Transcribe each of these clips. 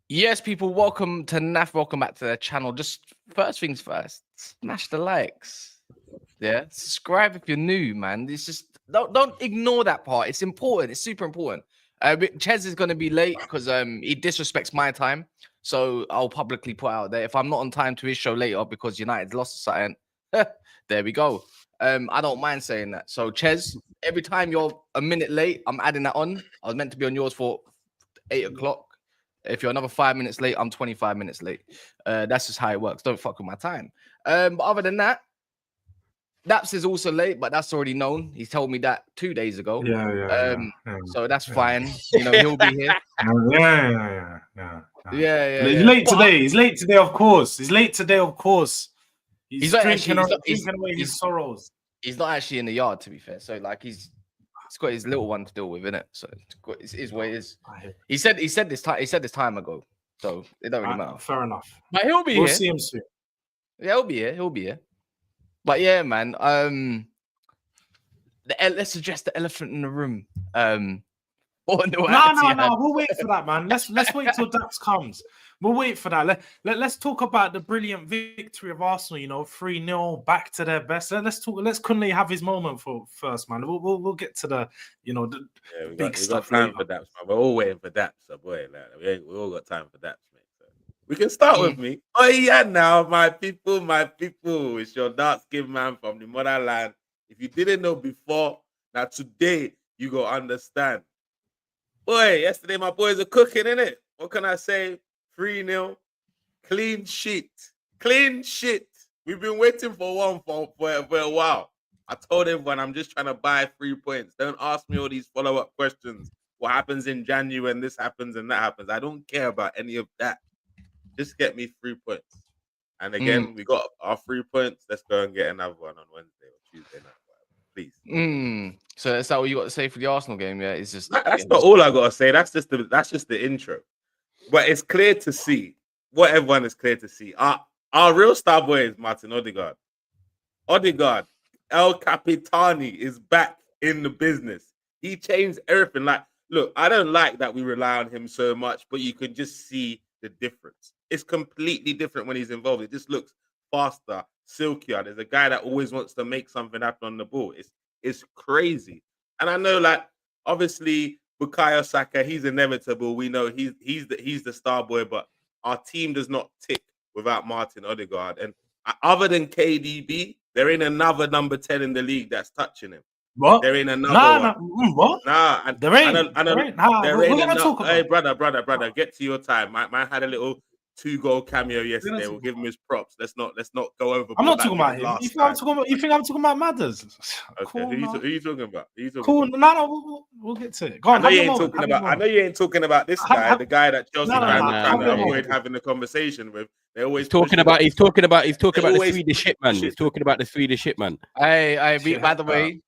Yes, people, welcome to NAF. Welcome back to the channel. Just first things first, smash the likes. Yeah, subscribe if you're new, man. It's just don't ignore that part. It's important. It's super important. Chez is gonna be late because he disrespects my time. So I'll publicly put out there if I'm not on time to his show later because United's lost something. There we go. I don't mind saying that. So Chez, every time you're a minute late, I'm adding that on. I was meant to be on yours for 8 o'clock. If you're another 5 minutes late, I'm 25 minutes late. That's just how it works. Don't fuck with my time. But other than that, Daps is also late, but that's already known. He told me that 2 days ago. Yeah. So that's fine. You know, he'll be here. Yeah. He's late today. He's late today, of course. He's He's drinking away his sorrows. He's not actually in the yard, to be fair. So like he's got his little one to deal with, innit? So it is what it is. He said this time ago, so it don't really matter. Fair enough. But he'll be here. We'll see him soon. Yeah, he'll be here. But yeah, man. Let's address the elephant in the room. No. We'll wait for that, man. Let's wait till Daps comes. We'll wait for that. Let's talk about the brilliant victory of Arsenal. You know, 3-0, back to their best. Let's Kunle have his moment first, man. We'll get to the big stuff. We got time for Daps, man. We're all waiting for Daps, so boy. We all got time for Daps, mate. So we can start with me. Oh yeah, now my people. It's your dark skinned man from the motherland. If you didn't know before, now today you go understand. Boy, yesterday my boys are cooking, innit? What can I say? 3-0, clean sheet. We've been waiting for one for a while. I told everyone I'm just trying to buy 3 points. Don't ask me all these follow-up questions. What happens in January when this happens and that happens? I don't care about any of that. Just get me 3 points. And again, we got our 3 points. Let's go and get another one on Wednesday or Tuesday night. Please. So is that what you got to say for the Arsenal game? Yeah, it's just that's not all I got to say. That's just the intro. But it's clear to see what everyone is clear to see. Our real star boy is Martin Odegaard. El Capitani is back in the business. He changed everything. Like, look, I don't like that we rely on him so much, but you can just see the difference. It's completely different when he's involved. It just looks faster, silkier. There's a guy that always wants to make something happen on the ball. It's crazy. And I know, like, obviously, Bukayo Saka, he's inevitable. We know he's the star boy, but our team does not tick without Martin Odegaard. And other than KDB, there ain't another number 10 in the league that's touching him. What? There ain't another one. What? Nah, there ain't. We're gonna talk about. Hey, brother, get to your time. Man had a little 2-goal cameo yesterday. We'll give him his props. Let's not go over. I'm not talking about him. You think I'm talking about Madders? Okay, cool, who you talking about? Cool. No, we'll get to it. Go on. I know you ain't talking about this guy, the guy that Chelsea fans are trying to avoid having the conversation with. They always talking about the Swedish hitman. He's talking about the Swedish hitman. Hey, by the way.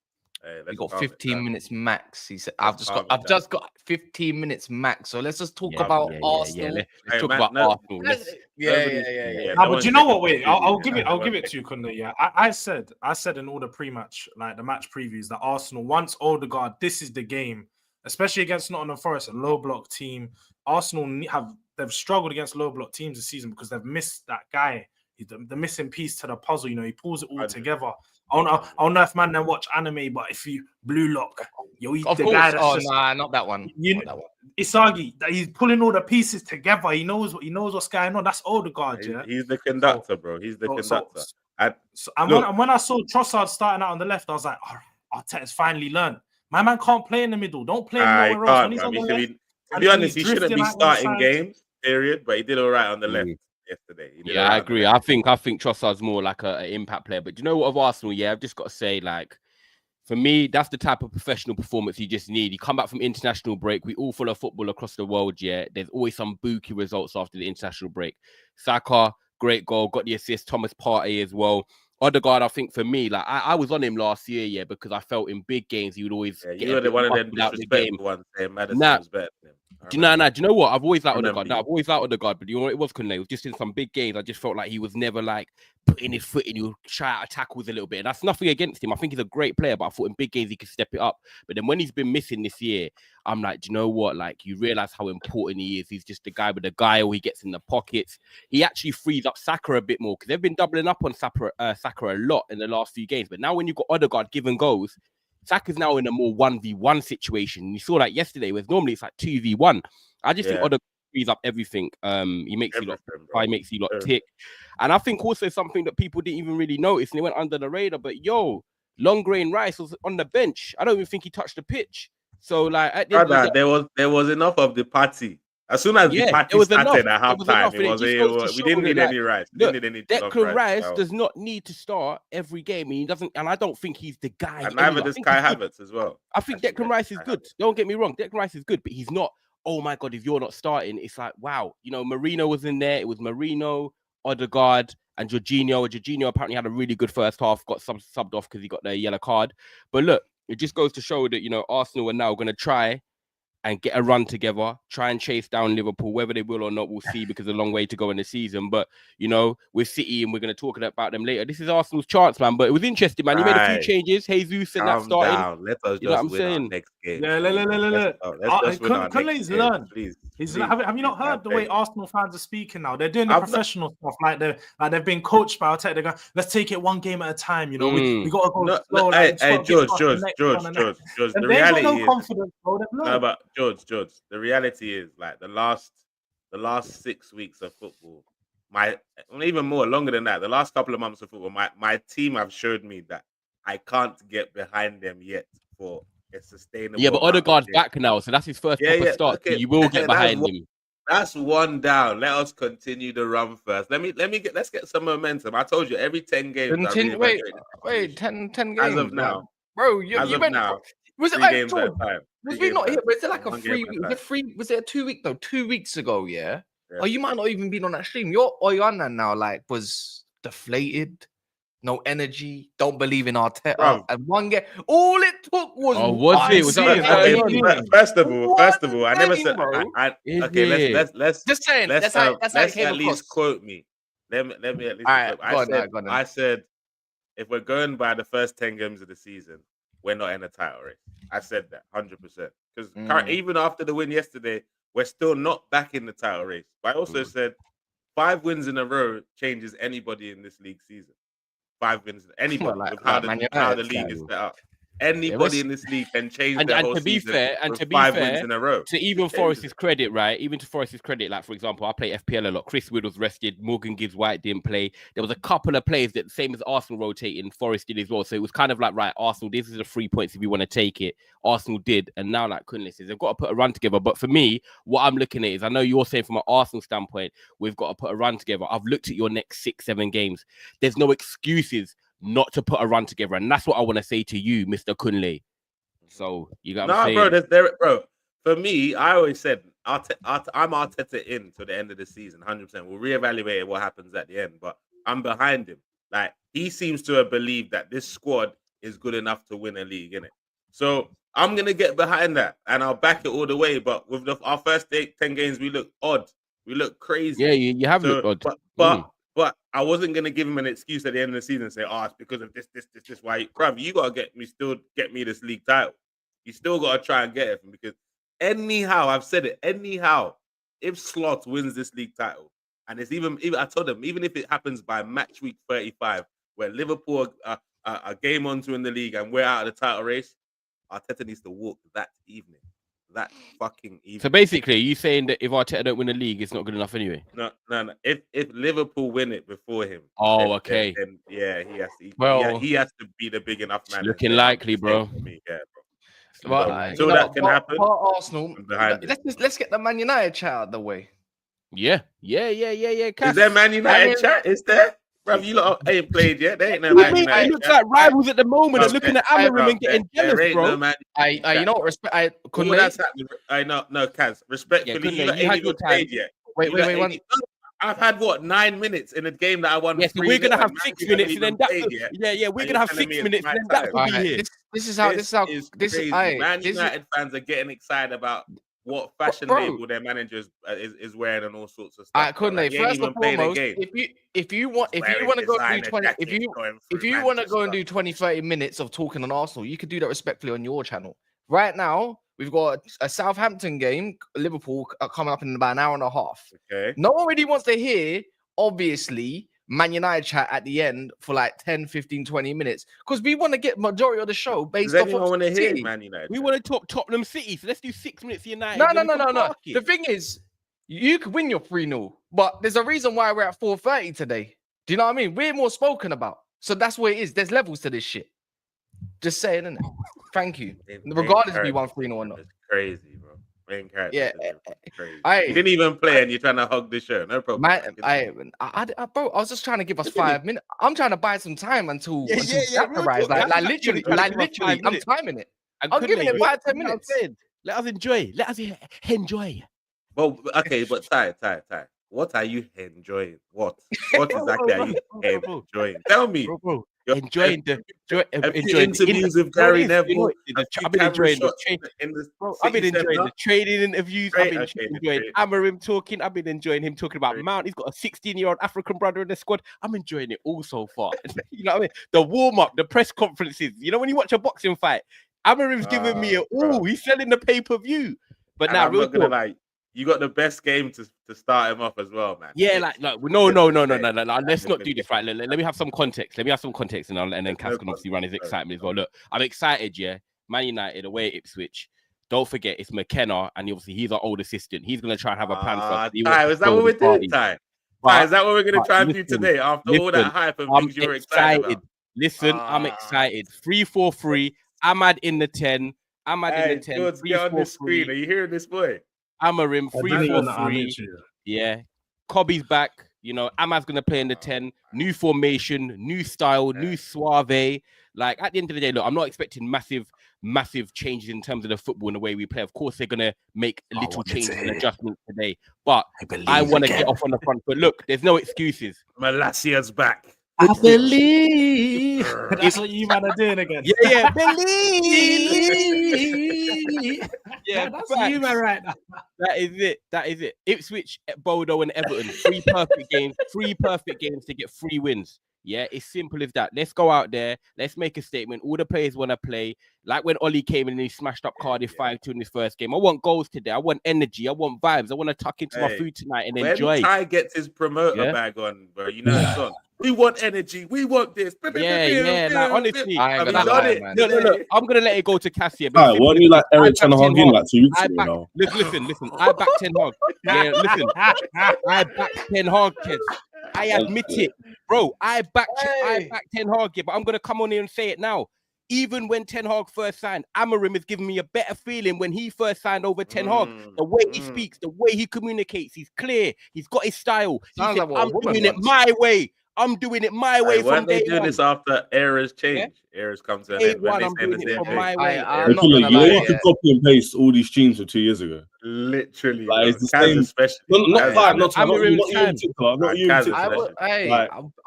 We got 15 minutes max. He said, "I've just got 15 minutes max." So let's just talk about Arsenal. Let's talk about Arsenal. Yeah. But you know what? Wait, I'll give it to you, Kunle. Yeah, I said in all the pre-match, like the match previews, that Arsenal, once Odegaard, this is the game, especially against Nottingham Forest, a low block team. Arsenal they've struggled against low block teams this season because they've missed that guy. The missing piece to the puzzle. You know, he pulls it all together. I don't know if man then watch anime, but if you blue lock, you eat the guy that's not that one. Isagi, he's pulling all the pieces together. He knows what's going on. That's Odegaard, yeah. He's the conductor, bro. He's the conductor. When I saw Trossard starting out on the left, I was like, Arteta's finally learned. My man can't play in the middle. Don't play nowhere else. When he's on the left, to be honest, he shouldn't be starting games, period. But he did all right on the left. Yesterday. Yeah, I agree. I think Trossard's more like an impact player. But do you know what, of Arsenal? Yeah, I've just got to say, like, for me, that's the type of professional performance you just need. You come back from international break. We all follow football across the world. Yeah, there's always some booky results after the international break. Saka, great goal, got the assist. Thomas Partey as well. Odegaard, I think for me, like I was on him last year, yeah, because I felt in big games he would always Yeah, get you a were the bit one of them muffled out the game. disrespectful ones saying Madison Nah, was better than him. Do you know what? I've always liked remember Odegaard. you. I've always liked Odegaard, but you know what it was, Kunle? It was just in some big games. I just felt like he was never like putting his foot in. He would try out tackles a little bit. And that's nothing against him. I think he's a great player, but I thought in big games he could step it up. But then when he's been missing this year, I'm like, do you know what? Like, you realize how important he is. He's just the guy with the guile. He gets in the pockets. He actually frees up Saka a bit more because they've been doubling up on Saka a lot in the last few games. But now when you've got Odegaard giving goals, Saka's now in a more 1v1 situation. You saw that yesterday, where normally it's like 2v1. I just think Odegaard frees up everything. He makes you lot tick. And I think also something that people didn't even really notice, and it went under the radar, but Long Grain Rice was on the bench. I don't even think he touched the pitch. So like at the there was enough of the party. As soon as the party started at halftime, we didn't need any Rice. Declan Rice does not need to start every game. He doesn't, and I don't think he's the guy. And neither does Kai Havertz as well. I think Declan Rice is good. Don't get me wrong, Declan Rice is good, but he's not. Oh my God, if you're not starting, it's like wow. You know, Marino was in there. It was Marino, Odegaard, and Jorginho. Jorginho apparently had a really good first half. Got subbed off because he got the yellow card. But look, it just goes to show that Arsenal are now going to try and get a run together, try and chase down Liverpool. Whether they will or not, we'll see, because there's a long way to go in the season. But, with City, and we're going to talk about them later, this is Arsenal's chance, man. But it was interesting, man. He made a few changes. Jesus and that started. Down. Let us just win our next game. Yeah, let's win our next game, please. Have you not heard the way Arsenal fans are speaking now? They're doing the professional stuff. Like they've been coached by Arteta. They're going, let's take it one game at a time. We got to go slow. George. The reality is, confidence, bro. No, but George, the reality is, like, the last 6 weeks of football, even more longer than that, the last couple of months of football, my team have showed me that I can't get behind them yet for a sustainable. Yeah, but Odegaard's back now, so that's his first proper start. Okay. So you will get behind him. That's one down. Let us continue the run first. Let's get some momentum. I told you, every 10 games. 10 games as of now, bro. You went now. Was it 3 games at a time? Was we not here? Was it like a 3 week? Was it a 2 week? No, 2 weeks ago. Yeah. Oh, you might not even been on that stream. Your Oyana now was deflated. No energy. Don't believe in Arteta. And one game. All it took was. Oh, was it? Was that first of all, I never said. Okay, let's just saying. Let's at least quote me. Let me at least. I said, if we're going by the first 10 games of the season, we're not in a title race. I said that 100%. Because even after the win yesterday, we're still not back in the title race. But I also said 5 wins in a row changes anybody in this league season. 5 wins, anybody, with how the league is set up. Anybody in this league can change their whole season with 5 wins in a row. To even Forest's credit, right? Even to Forest's credit, like, for example, I play FPL a lot. Chris Wood was rested. Morgan Gibbs-White didn't play. There was a couple of players that, same as Arsenal rotating, Forest did as well. So it was kind of like, right, Arsenal, this is the 3 points if you want to take it. Arsenal did. And now, like Kunle says, they've got to put a run together. But for me, what I'm looking at is, I know you're saying from an Arsenal standpoint, we've got to put a run together. I've looked at your next 6-7 games. There's no excuses not to put a run together. And that's what I want to say to you, Mr. Kunle. So you got bro. For me, I always said I'm Arteta in to the end of the season, 100%. We'll reevaluate what happens at the end, but I'm behind him. Like, he seems to have believed that this squad is good enough to win a league, innit? So I'm gonna get behind that, and I'll back it all the way. But with our first 10 games, we look odd, we look crazy. Yeah, you have looked odd, but I wasn't gonna give him an excuse at the end of the season and say, "Oh, it's because of this. Why, bruv, you gotta get me this league title. You still gotta try and get it because anyhow, I've said it. Anyhow, if Slot wins this league title, and it's even I told him, even if it happens by match week 35, where Liverpool are a game on to in the league and we're out of the title race, Arteta needs to walk that evening. That fucking evening. So basically, are you saying that if Arteta don't win the league, it's not good enough anyway? No. If Liverpool win it before him, okay. Then he has to. He has to be the big enough man. Looking likely, bro. Me, yeah, bro. Well, so that can happen. Arsenal. Let's get the Man United chat out of the way. Yeah. Is there Man United chat? Is there? Bro, you lot ain't played yet. They ain't no Man United. It looks like rivals at the moment. They're looking at Amorim and getting jealous, bro. You know what? Respect. That's happening. I know, no, Kaz. Respectfully, you ain't even played yet. Wait. I've had what 9 minutes in a game that I won. Yes, we're gonna have 6 minutes, and then that. We're gonna have 6 minutes, and then that will be here. This is how crazy. Man United fans are getting excited about what fashion label their manager is wearing and all sorts of stuff. I couldn't. Like, first and foremost, if you want to go and do 20, if you want to go and do 20, 30 minutes of talking on Arsenal, you could do that respectfully on your channel. Right now, we've got a Southampton game, Liverpool coming up in about an hour and a half. Okay. No one really wants to hear, obviously, Man United chat at the end for like 10, 15, 20 minutes because we want to get majority of the show based off of want to hear Man United? We want to talk Tottenham City, so let's do 6 minutes United. No. The thing is, you could win your 3-0, but there's a reason why we're at 4:30 today. Do you know what I mean? We're more spoken about. So that's what it is. There's levels to this shit. Just saying, innit? Thank you. Regardless if we won 3-0 or not. It's crazy, bro. Main character. Yeah. Crazy. You didn't even play and you're trying to hug the show. No problem. Bro, I was just trying to give us 5 minutes. I'm trying to buy some time until Daps arrives. Like literally, I'm timing it. I'm giving it 5, 10 minutes. Let us enjoy. Let us enjoy. Well, okay, but Ty. What are you enjoying? What exactly are you enjoying? Tell me. Bro. Enjoying the interviews with Gary Neville. I've been enjoying the trading interviews. I've been enjoying Amorim talking. I've been enjoying him talking about Mount. He's got a 16-year-old African brother in the squad. I'm enjoying it all so far. You know what I mean? The warm-up, the press conferences. You know when you watch a boxing fight, Amorim's giving me he's selling the pay-per-view. But now, real talk. You got the best game to start him off as well, man. Yeah, no. Let's not do this, right? Let me have some context. And then Cass can obviously run his excitement as well. Look, I'm excited, yeah. Man United away at Ipswich. Don't forget, it's McKenna, and obviously he's our old assistant. He's going to try and have a plan for us. Ty, is that what we're doing, Ty? Is that what we're going to try and do today after all that hype and things you're excited about? Listen, I'm excited. 3-4-3. Ahmad in the 10. Ahmad in the 10. George, get on the screen. Are you hearing this boy? Amorim 3-4-3. Yeah. Cobby's back. You know, Ahmad's going to play in the 10. New formation, new style, new suave. Like, at the end of the day, look, I'm not expecting massive changes in terms of the football and the way we play. Of course, they're going to make little changes and adjustments today. But I want to get off on the front foot. Look, there's no excuses. Malassia's back. I believe. That's what you man are doing again. Yeah, believe. Yeah, that's you man right now. That is it. Ipswich, Bodo, and Everton. 3 perfect games. 3 perfect games to get 3 wins. Yeah, it's simple as that. Let's go out there. Let's make a statement. All the players want to play. Like when Ollie came in and he smashed up Cardiff 5-2 in his first game. I want goals today. I want energy. I want vibes. I want to tuck into my food tonight and enjoy. When Ty gets his promoter bag on, bro, you know it's on. We want energy. We want this. Yeah. Like, honestly, look, I'm gonna let it go to Cassia. Right, weren't you like Eric Ten Hag in like 2 weeks ago? Listen. I back Ten Hag. Yeah, listen. I back Ten Hag, kids. I admit it, bro. I back Ten Hag, but I'm gonna come on here and say it now. Even when Ten Hag first signed, Amorim is giving me a better feeling when he first signed over Ten Hag. The way he speaks, the way he communicates, he's clear. He's got his style. I'm doing it my way. I'm doing it my way from day one. They do this after eras change. Eras come to an end. When I'm doing it from my way. You could copy and paste all these tunes of 2 years ago. Literally. Like, it's the same. Especially. Not you. I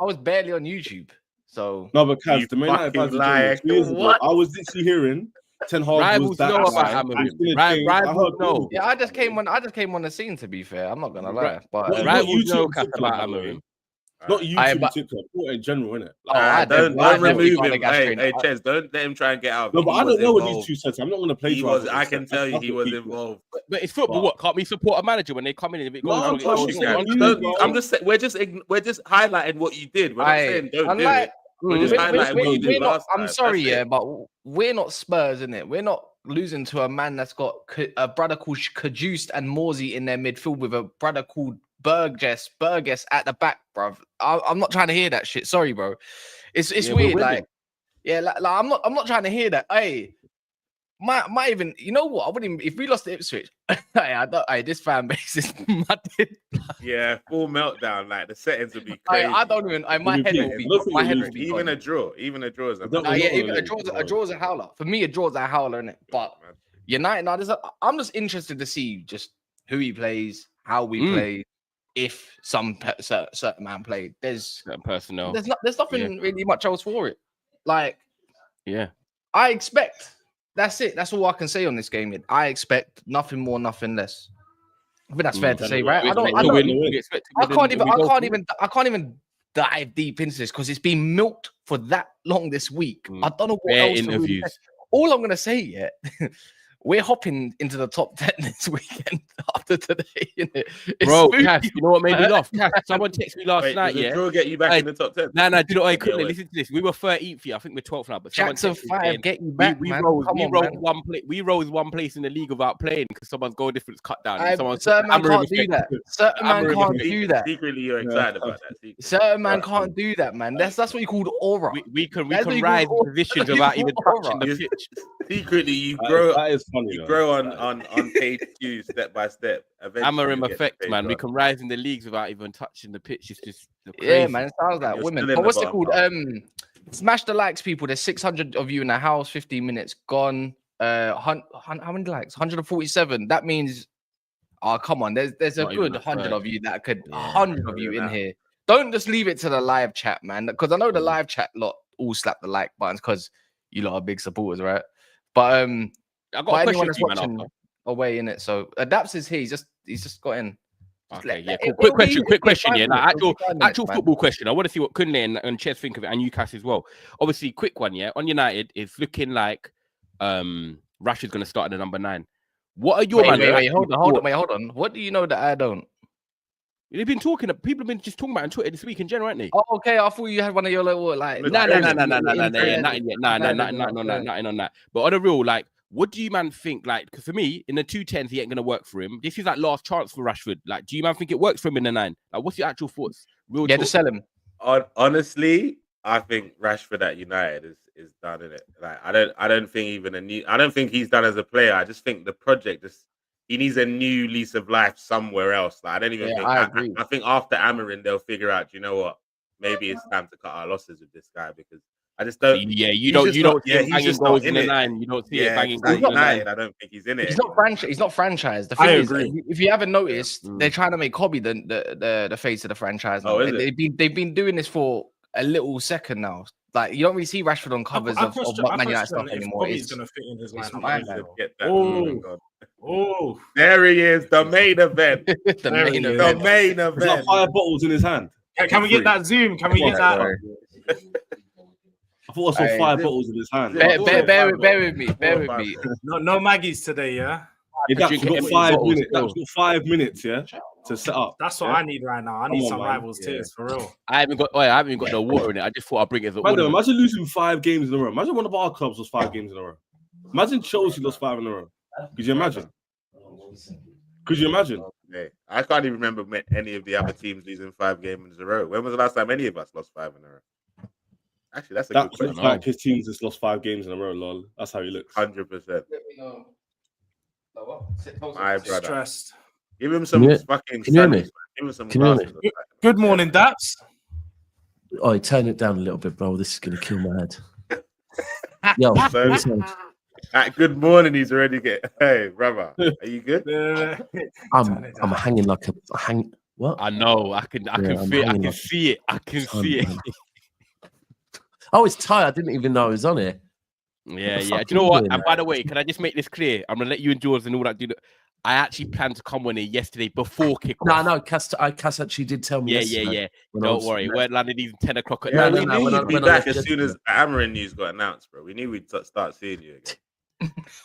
was barely on YouTube. So no, but Kaz, the main night I was literally hearing Ten Hag rivals was that know about Amorim. Rivals know. Yeah, I just came on the scene, to be fair. I'm not gonna lie. But rivals know about Amorim. Not YouTube, TikTok, in general, innit? Don't remove him. Hey, Ches, don't let him try and get out. No, but I don't know what these two sets. I'm not going to play. I can tell you, he was involved. But it's football. What can't we support a manager when they come in? If it goes I'm just saying, we're just highlighting what you did. We're not saying don't do it. We're just highlighting what you did last time. I'm sorry, but we're not Spurs, innit? We're not losing to a man that's got a brother called Kajust and Morsey in their midfield with a brother called Burgess at the back, bro. I'm not trying to hear that shit. Sorry, bro. It's weird. Like I'm not trying to hear that. Hey, my even, you know what? I wouldn't even, if we lost to Ipswich. This fan base is mad. Yeah, full meltdown. Like the settings would be crazy. I don't even. My head will be. Even a draw is a draw is a howler. For me, a draw is a howler, innit? But United, I'm just interested to see just who he plays, how we play. if some certain man played. There's Certain personnel. there's nothing really much else for it. Like, Yeah. I expect. That's it. That's all I can say on this game. I expect nothing more, nothing less. I think that's fair to say, right? I can't even dive deep into this because it's been milked for that long this week. I don't know what else interviews. All I'm gonna say, we're hopping into the top 10 this weekend after today, innit? Bro, Cass, you know what made me laugh? Cass, someone texted me last night, Did the draw get you back in the top 10? No, do you know what? I couldn't listen to this. We were 13th here. I think we're 12th now. But Jackson 5, get you back, we man. rose one place in the league without playing because someone's goal difference cut down. Certain man can't do that. Certain man can't do that. Secretly, you're excited about that. Certain man can't do that, man. That's what you call aura. We can rise positions without even touching the pitch. Secretly, you grow. That is funny. You grow on page 2, step by step. Amorim effect, man. We can rise in the leagues without even touching the pitch. It's just man. It sounds like women. But what's it called? Smash the likes, people. There's 600 of you in the house. 15 minutes gone. How many likes? 147. That means, oh come on. There's a good 100 of you that could 100 of you in here. Don't just leave it to the live chat, man. Because I know the live chat lot all slap the like buttons because you lot are big supporters, right? But I got a question for you, man. Away in it, so Daps is here. He's just got in. Okay, cool. Quick question, yeah. Like, actual football question. I want to see what Kunle and Ches think of it, and Newcastle as well. Obviously, quick one, yeah. On United, it's looking like Rashford's going to start at the number 9. What are your hold on. What do you know that I don't? They've been talking. People have been just talking about on Twitter this week in general, haven't they? Oh, okay. I thought you had one of your little like. Nothing on that. But on the real, like, what do you man think? Like, because for me, in the 210s, he ain't gonna work for him. This is like last chance for Rashford. Like, do you man think it works for him in the 9? Like, what's your actual thoughts? To sell him. Honestly, I think Rashford at United is done in it. Like, I don't think he's done as a player. I just think the project he needs a new lease of life somewhere else. Like, I don't even think. I agree. I think after Amorim, they'll figure out. You know what? Maybe it's time to cut our losses with this guy because I just don't. Yeah, you don't see him banging goals in the 9. You don't see it banging goals in the 9. I don't think he's in it. He's not franchised. The thing is, if you haven't noticed, they're trying to make Kobe the face of the franchise. Now. They've been doing this for a little second now. Like, you don't really see Rashford on covers of Man United stuff anymore. He's going to fit in his lineup. Oh, there he is, the main event. The main event. He's got 5 bottles in his hand. Can we get that zoom? Can we get that? I thought I saw 5 bottles in his hand. Bear with me. No Maggies today, yeah? That's got 5 minutes. That's got 5 minutes, yeah, to set up. That's what I need right now. I need some rivals tears for real. I haven't got no water in it. I just thought I'd bring it as a water. Imagine losing 5 games in a row. Imagine one of our clubs lost 5 games in a row. Imagine Chelsea lost 5 in a row. Could you imagine? Yeah, I can't even remember any of the other teams losing 5 games in a row. When was the last time any of us lost 5 in a row? Actually, that's a good question. Like his team's just lost 5 games in a row, lol. That's how he looks. 100%. My brother. Stressed. Give him some fucking sunnies. Give him some glasses. Good morning, Daps. Oh, turn it down a little bit, bro. This is going to kill my head. Yo, at good morning, he's already hey, brother. Are you good? I'm hanging like a hang. What? I know. I can feel. I can see it. I can see it. Oh, it's tight. I didn't even know it was on it. Yeah. Do you know what? And by the way, can I just make this clear? I'm gonna let you and George and all that do. I actually planned to come on here yesterday before kickoff. No, Cass actually did tell me. Yeah. Don't worry. We're landing even 10 o'clock at night. night. We knew you'd be back as soon as Amorim news got announced, bro. We knew we'd start seeing you again.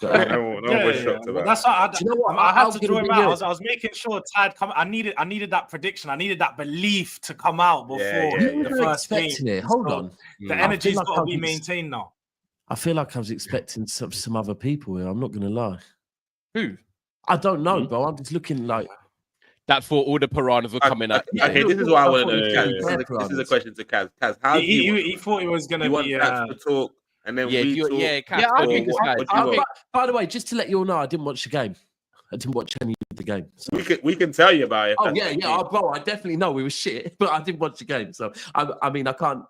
No one was shocked about. That's why I had to draw him out. I was making sure Tad come. I needed that prediction. I needed that belief to come out before the first game. Hold on. The energy's got to be maintained now. I feel like I was expecting some other people here. I'm not going to lie. Who? I don't know, bro. I'm just looking like. That's for all the piranhas were coming up. Okay, this is what I want to know. This is a question to Kaz. Kaz, how he thought it was going to be to talk. And then we talk. By the way, just to let you all know, I didn't watch the game. I didn't watch any of the game. So. We can tell you about it. Oh yeah, bro. I definitely know we were shit, but I didn't watch the game. So I mean, I can't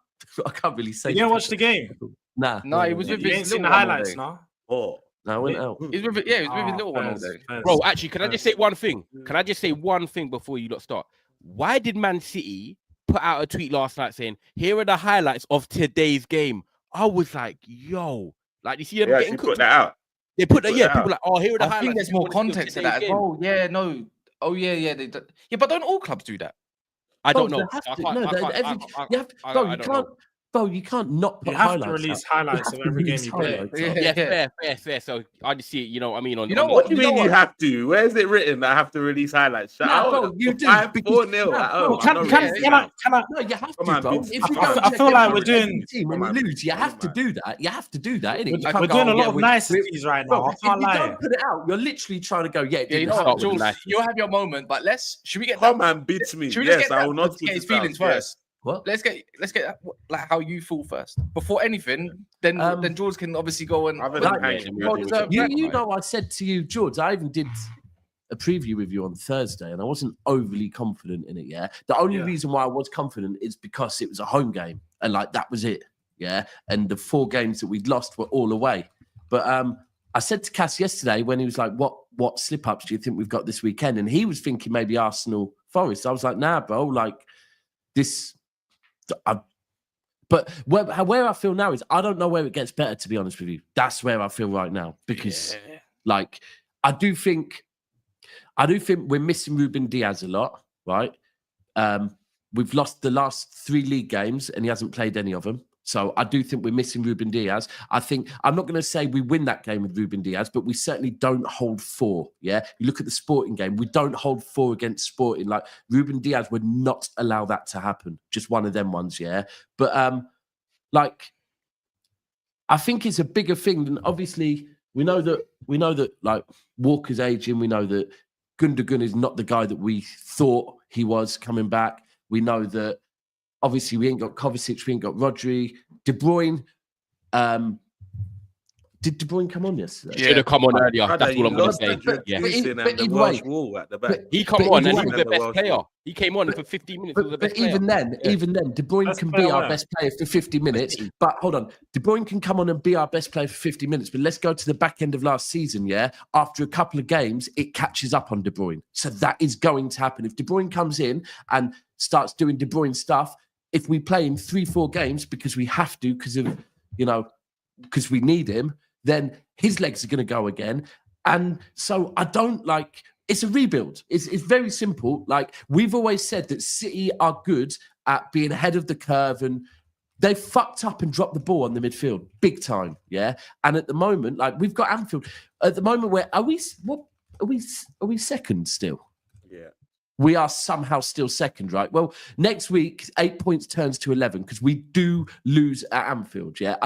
really say. You didn't watch the game? Nah. No, he was with his. You ain't seen the highlights, no? Oh. No, I went out. He's with his little one all day. Bro, actually, can I just say one thing? Can I just say one thing before you lot start? why did Man City put out a tweet last night saying, "Here are the highlights of today's game"? I was like, "Yo, like you see them Yeah, getting she cooked." put that out. They put that, put yeah. that People out. like, "Oh, here are the I highlights." think there's if you more wanna see of context to today's that as game. well. Yeah, no. Oh yeah, yeah. Yeah, but don't all clubs do that? I don't Bro, know. they have I to- can't. no, I they- can't. every- I- you have to- I- bro, I you don't can't. know. Bro, you can't not put You have to highlights release out. highlights You of have every to game release you play. highlights Yeah. out. Yeah, fair. So I just see it. You know what I mean? You know What do you You know mean you what? have to? Where is it written that I have to release highlights? Shout Nah, out bro, you do, 5-4-0 because- at nah, home. bro, I'm not releasing Can I? that. No, you have Come to, on, bro. Vince. If I you feel- go I check feel like every we're doing- every team when Come you on, lose, you come have on, to man. do that. You have to do that, innit? You Like, can't We're go, doing a "Oh, lot yeah, of niceties right bro, now. I if can't you lie. don't put it out, you're literally trying to go, yeah, Yeah, you know Start what, with the Jules? niceness. You'll have your moment, but should we get Come that? and beat me. Should we just Yes, get I that will not to put get his this out. feelings Yes. first? What? Let's get that, like how you feel first before anything. Then Jules can obviously go and Other put than it- hanging, well we are deserved doing back, You mate. know, I said to you, George, I even did a preview with you on Thursday, and I wasn't overly confident in it. Yeah, the only Yeah. reason why I was confident is because it was a home game, and like that was it. Yeah, and the 4 games that we'd lost were all away. But I said to Cass yesterday when he was like, "What slip ups do you think we've got this weekend?" And he was thinking maybe Arsenal Forest. I was like, "Nah, bro, like this." But where I feel now is I don't know where it gets better. To be honest with you, that's where I feel right now because, like, I do think we're missing Ruben Diaz a lot, right? We've lost the last 3 league games and he hasn't played any of them. So I do think we're missing Ruben Diaz. I think I'm not going to say we win that game with Ruben Diaz, but we certainly don't hold 4. Yeah, you look at the Sporting game, we don't hold 4 against Sporting. Like Ruben Diaz would not allow that to happen. Just one of them ones, yeah. But like, I think it's a bigger thing than obviously we know that like Walker's aging. We know that Gundogan is not the guy that we thought he was coming back. We know that obviously we ain't got Kovacic, we ain't got Rodri, De Bruyne. Did De Bruyne come on yesterday? Should have come on earlier. Brother, That's all you I'm going to lost say. the Yeah. Dragusin but and the either Welsh way- wall at the back. He come But on either and way- he was the And the best Welsh player. wall. He came on and for 15 minutes. He was the But best player. even then, De Bruyne Best can player be our where? best player for 50 minutes. But hold on, De Bruyne can come on and be our best player for 50 minutes. But let's go to the back end of last season, yeah? After a couple of games, it catches up on De Bruyne. So that is going to happen. If De Bruyne comes in and starts doing De Bruyne stuff, if we play in 3-4 games because we have to, because we need him, then his legs are going to go again. And so I don't like, it's a rebuild. It's very simple. Like we've always said that City are good at being ahead of the curve and they fucked up and dropped the ball on the midfield big time. Yeah. And at the moment, like we've got Anfield at the moment where are we second still? Yeah. We are somehow still second, right? Well, next week, 8 points turns to 11 because we do lose at Anfield. Yeah.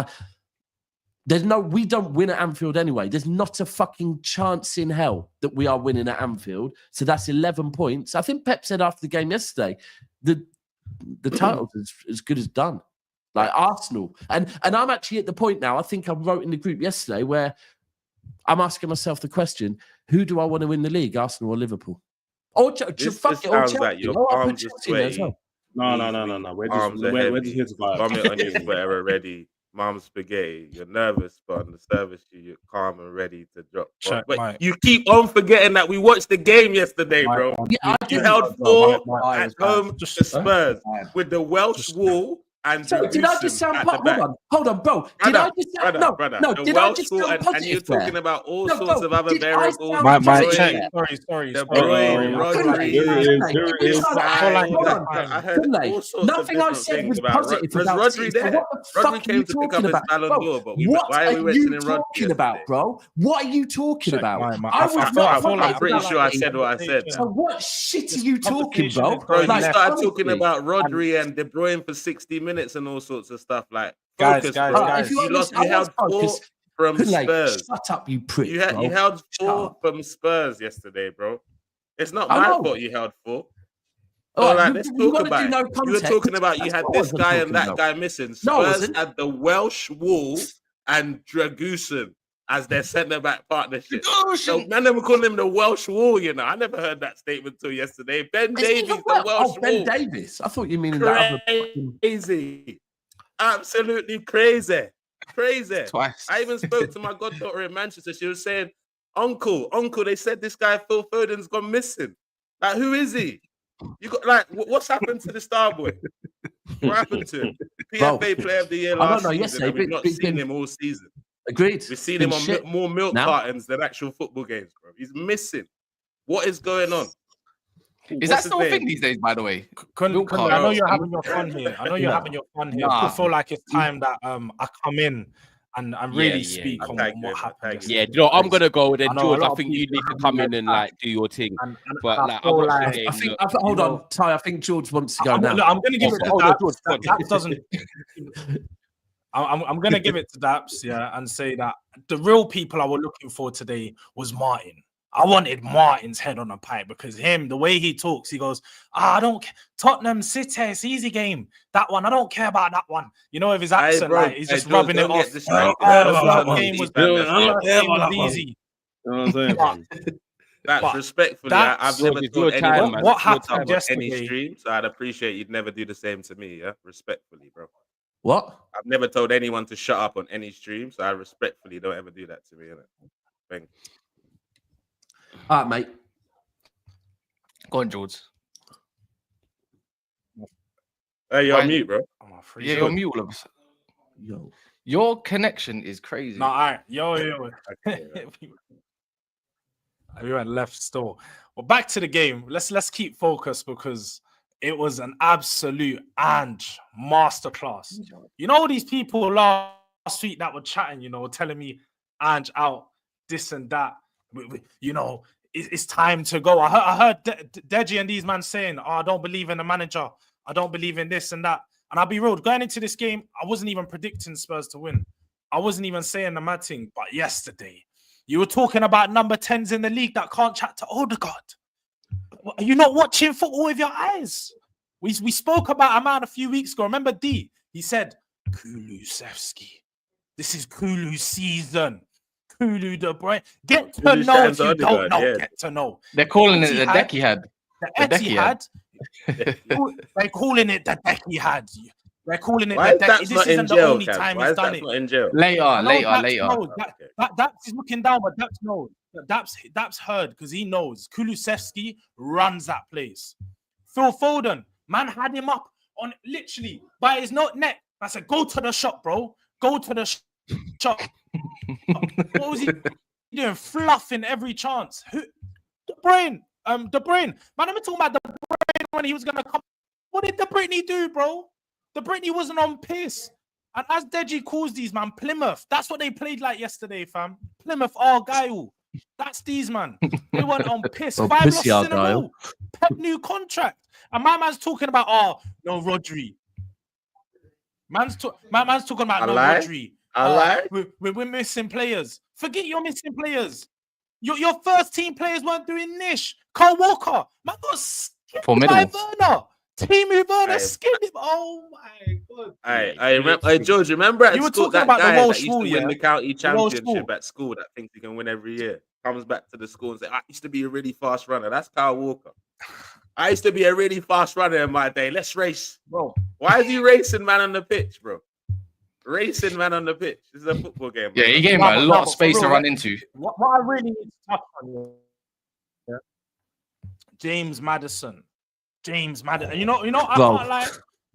We don't win at Anfield anyway. There's not a fucking chance in hell that we are winning at Anfield. So that's 11 points. I think Pep said after the game yesterday, the title's as good as done. Like Arsenal. And I'm actually at the point now, I think I wrote in the group yesterday where I'm asking myself the question, who do I want to win the league, Arsenal or Liverpool? Or This fuck just it, or sounds like Chelsea. your I'll put palms are Chelsea in there as sweaty. well. No. We're Arms are just heavy. here to vibe. Vomit on your sweater already. Mom's spaghetti. You're nervous, but on the service, you're calm and ready to drop. Check, But Mike. you keep on forgetting that we watched the game yesterday, bro. Yeah, I You did. held 4 Mike, at was home Just- to Spurs Mike. with the Welsh wall and So did I Dragusin just sound at the back. hold on, bro. Did I just sound Brother, no? the Did I Welsh just wall sound and positive you're there? talking about all No, sorts bro, of other did I variables. sound Mike, positive check. there? Sorry. De Bruyne, Sorry. Here it is, here it is. Hold on. I heard Kunle, all sorts nothing of I different said things was about positive was about Rodri City. So there? what the fuck Rodri are you came to pick talking up his about? Ballon Bro, d'Or, but what why are we you mentioning Rodri talking about, yesterday? bro? What are you talking Check, about? Mike. I was I not feel positive like I'm pretty about sure I City. said what I said. So what shit are you This talking, conversation bro? is going Bro, you left. started talking honestly. about Rodri and De Bruyne for 60 minutes and all sorts of stuff. Like, Guys, focus, guys, bro. guys. If you You lost. I You held was 4 focused. from Kunle, Spurs. shut up, you prick, You bro. held Shut 4 up. from Spurs yesterday, bro. It's not I my know. fault you held 4. All So, right, like, let's you talk gotta about do it. no You were context. talking about you That's had what I this wasn't guy and talking that about. guy missing. No, I Spurs wasn't. had the Welsh wall and Dragusin as their centre back partnership. So man, they were calling him the Welsh wall. You know, I never heard that statement till yesterday. Ben Is he Davies, the the Welsh Ben wall. Davies. I thought you meaning that other fucking... Crazy, absolutely crazy. Twice. I even spoke to my goddaughter in Manchester. She was saying, Uncle, they said this guy Phil Foden's gone missing. Like, who is he? You got like what's happened to the star boy? What happened to him? Bro, PFA Player of the Year I don't last know, season. yesterday, And we've not been- seen him all season. Agreed. We've seen Been him on shit. more milk now. cartons than actual football games, bro. He's missing. What is going on? Is What's that his still a name? thing these days, by the way? I Milk know cartons. you're having your fun here. I know you're Yeah. having your fun here. Nah. I feel like it's time that I come in and really Yeah, speak yeah. on Thank what you, happened. thank you. Yeah, yesterday. you know, I'm gonna go then, I know a George. lot I of think you people need to have come their in and back. like do your thing. And But I like, I feel watched like- the I game. think. look, Hold you on, know- Ty. I think George wants to go I'm, now. look, I'm gonna give it to Hold on, Daps. George, Daps doesn't. I'm gonna give it to Daps, yeah, and say that the real people I were looking for today was Martin. I wanted Martin's head on a pipe because the way he talks, he goes, I don't care. Tottenham City, it's easy game. That one, I don't care about that one. You know, with his accent, bro, like he's just George, rubbing it don't get off. distracted. The Don't first turn on game was Etihad, Yeah, that's I it. don't care about was that one. easy. You know what I'm saying? But fam? That's But respectfully. that's- I've George, never it's your told time, anyone man. to What put happened up on any yesterday- stream, so I'd appreciate you'd never do the same to me. Yeah, respectfully, bro. What? I've never told anyone to shut up on any stream, so I respectfully don't ever do that to me. Innit? Thank you. All right, mate. Go on, George. Hey, you're Why- on mute, bro. Oh, free Yeah, shot. you're mute all of us. Yo. Your connection is crazy. No, all right. Yo. Okay, We went left still. Well, back to the game. Let's keep focused because it was an absolute masterclass. You know these people last week that were chatting, telling me Ange out, this and that. It's time to go. I heard Deji and these man saying, I don't believe in the manager. I don't believe in this and that. And I'll be real, going into this game, I wasn't even predicting Spurs to win. I wasn't even saying the mad thing. But yesterday, you were talking about number 10s in the league that can't chat to Odegaard. Are you not watching football with your eyes? We spoke about a man a few weeks ago. Remember D? He said, Kulusevski. This is Kulu's season. Kulu De Bruyne. Get to Kulu know if stands you don't Odegaard, know. yeah. Get to know. They're calling it the Etihad. deck he had. The The deck he had. Etihad. They're calling it the deck he had. They're calling it Why the is deck. that This not in isn't the jail, only Cam? time Why he's is done that it. not in jail? Later, I know later, Daps later. knows. Okay. Daps is looking down, but Daps knows. Daps heard because he knows Kulusevski runs that place. Phil Foden, man, had him up on literally by his neck. I said, go to the shop, bro. Go to the shop. What was he doing? Fluffing every chance. Who? De Bruyne. De Bruyne. Man, I'm talking about De Bruyne when he was gonna come. What did De Bruyne do, bro? De Bruyne wasn't on piss. And as Deji calls these, man, Plymouth. That's what they played like yesterday, fam. Plymouth Argyle. That's these, man. They weren't on piss. Oh, 5 pissy losses in a Argyle. row. Pep new contract. And my man's talking about, no, Rodri. Man's talking about I no lie. Rodri. I lie. We're missing players. Forget you're missing players. Your first team players weren't doing niche. Carl Walker, man, got skipped by Formidable. Werner. Timu Werner Aye. skipped him. Oh my god. I remember. George, remember at You were school talking that about the guy Welsh that used to rule, win yeah? the county The Welsh championship rule. at school that thinks he can win every year. Comes back to the school and says, I used to be a really fast runner. That's Kyle Walker. I used to be a really fast runner in my day. Let's race. Bro, Why is he racing man on the pitch, bro? Racing man on the pitch. This is a football game. Yeah, bro. he gave him No, a but- lot no, of but space for to real, run into. what I really need to touch on, yeah? James Maddison. You know, I Bro. can't lie.